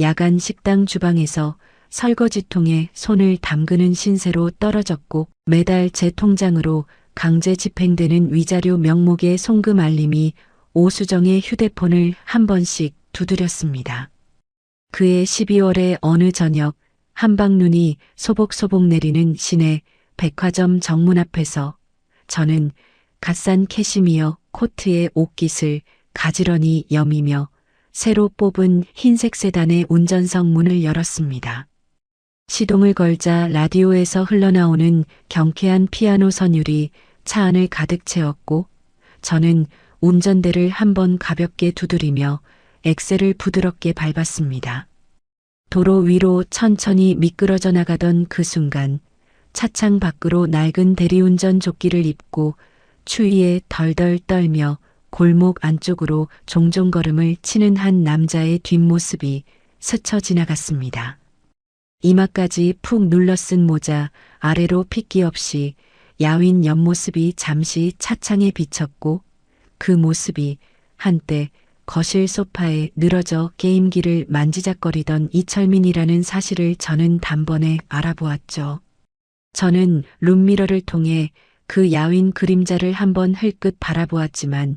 야간 식당 주방에서 설거지통에 손을 담그는 신세로 떨어졌고 매달 제 통장으로 강제 집행되는 위자료 명목의 송금 알림이 오수정의 휴대폰을 한 번씩 두드렸습니다. 그해 12월의 어느 저녁 한방눈이 소복소복 내리는 시내 백화점 정문 앞에서 저는 갓산 캐시미어 코트의 옷깃을 가지런히 여미며 새로 뽑은 흰색 세단의 운전석 문을 열었습니다. 시동을 걸자 라디오에서 흘러나오는 경쾌한 피아노 선율이 차 안을 가득 채웠고 저는 운전대를 한번 가볍게 두드리며 엑셀을 부드럽게 밟았습니다. 도로 위로 천천히 미끄러져 나가던 그 순간 차창 밖으로 낡은 대리운전 조끼를 입고 추위에 덜덜 떨며 골목 안쪽으로 종종 걸음을 치는 한 남자의 뒷모습이 스쳐 지나갔습니다. 이마까지 푹 눌러쓴 모자 아래로 핏기 없이 야윈 옆모습이 잠시 차창에 비쳤고 그 모습이 한때 거실 소파에 늘어져 게임기를 만지작거리던 이철민이라는 사실을 저는 단번에 알아보았죠. 저는 룸미러를 통해 그 야윈 그림자를 한번 흘끗 바라보았지만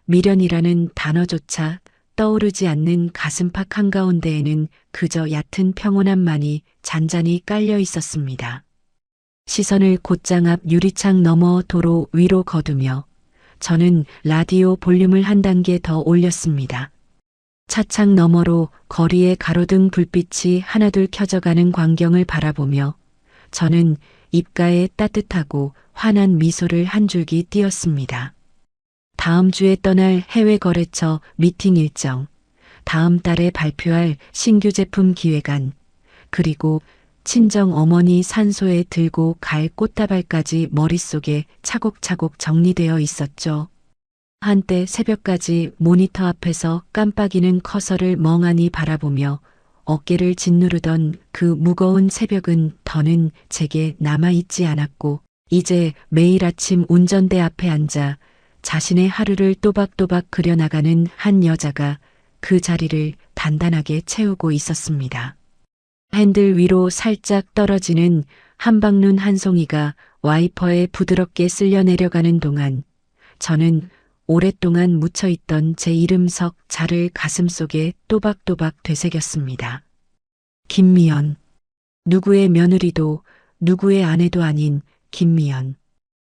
미련이라는 단어조차 떠오르지 않는 가슴팍 한가운데에는 그저 얕은 평온함만이 잔잔히 깔려 있었습니다. 시선을 곧장 앞 유리창 너머 도로 위로 거두며 저는 라디오 볼륨을 한 단계 더 올렸습니다. 차창 너머로 거리의 가로등 불빛이 하나둘 켜져가는 광경을 바라보며 저는 입가에 따뜻하고 환한 미소를 한 줄기 띄었습니다. 다음 주에 떠날 해외 거래처 미팅 일정, 다음 달에 발표할 신규 제품 기획안, 그리고 친정 어머니 산소에 들고 갈 꽃다발까지 머릿속에 차곡차곡 정리되어 있었죠. 한때 새벽까지 모니터 앞에서 깜빡이는 커서를 멍하니 바라보며 어깨를 짓누르던 그 무거운 새벽은 더는 제게 남아있지 않았고, 이제 매일 아침 운전대 앞에 앉아 자신의 하루를 또박또박 그려나가는 한 여자가 그 자리를 단단하게 채우고 있었습니다. 핸들 위로 살짝 떨어지는 한방눈 한 송이가 와이퍼에 부드럽게 쓸려 내려가는 동안 저는 오랫동안 묻혀있던 제 이름석 자를 가슴속에 또박또박 되새겼습니다. 김미연. 누구의 며느리도 누구의 아내도 아닌 김미연.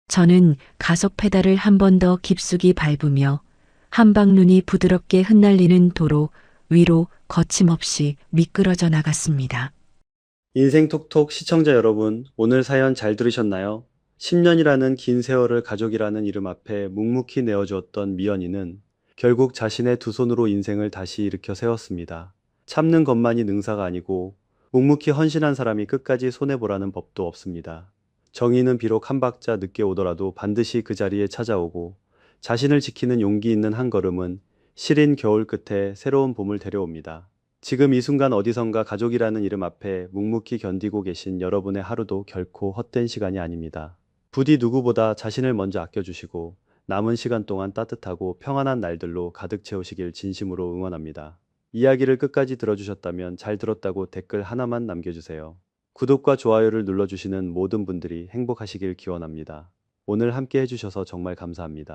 저는 가속 페달을 한 번 더 깊숙이 밟으며 한방눈이 부드럽게 흩날리는 도로 위로 거침없이 미끄러져 나갔습니다. 인생 톡톡 시청자 여러분, 오늘 사연 잘 들으셨나요? 10년이라는 긴 세월을 가족이라는 이름 앞에 묵묵히 내어주었던 미연이는 결국 자신의 두 손으로 인생을 다시 일으켜 세웠습니다. 참는 것만이 능사가 아니고 묵묵히 헌신한 사람이 끝까지 손해보라는 법도 없습니다. 정의는 비록 한 박자 늦게 오더라도 반드시 그 자리에 찾아오고, 자신을 지키는 용기 있는 한 걸음은 시린 겨울 끝에 새로운 봄을 데려옵니다. 지금 이 순간 어디선가 가족이라는 이름 앞에 묵묵히 견디고 계신 여러분의 하루도 결코 헛된 시간이 아닙니다. 부디 누구보다 자신을 먼저 아껴주시고 남은 시간 동안 따뜻하고 평안한 날들로 가득 채우시길 진심으로 응원합니다. 이야기를 끝까지 들어주셨다면 잘 들었다고 댓글 하나만 남겨주세요. 구독과 좋아요를 눌러주시는 모든 분들이 행복하시길 기원합니다. 오늘 함께 해주셔서 정말 감사합니다.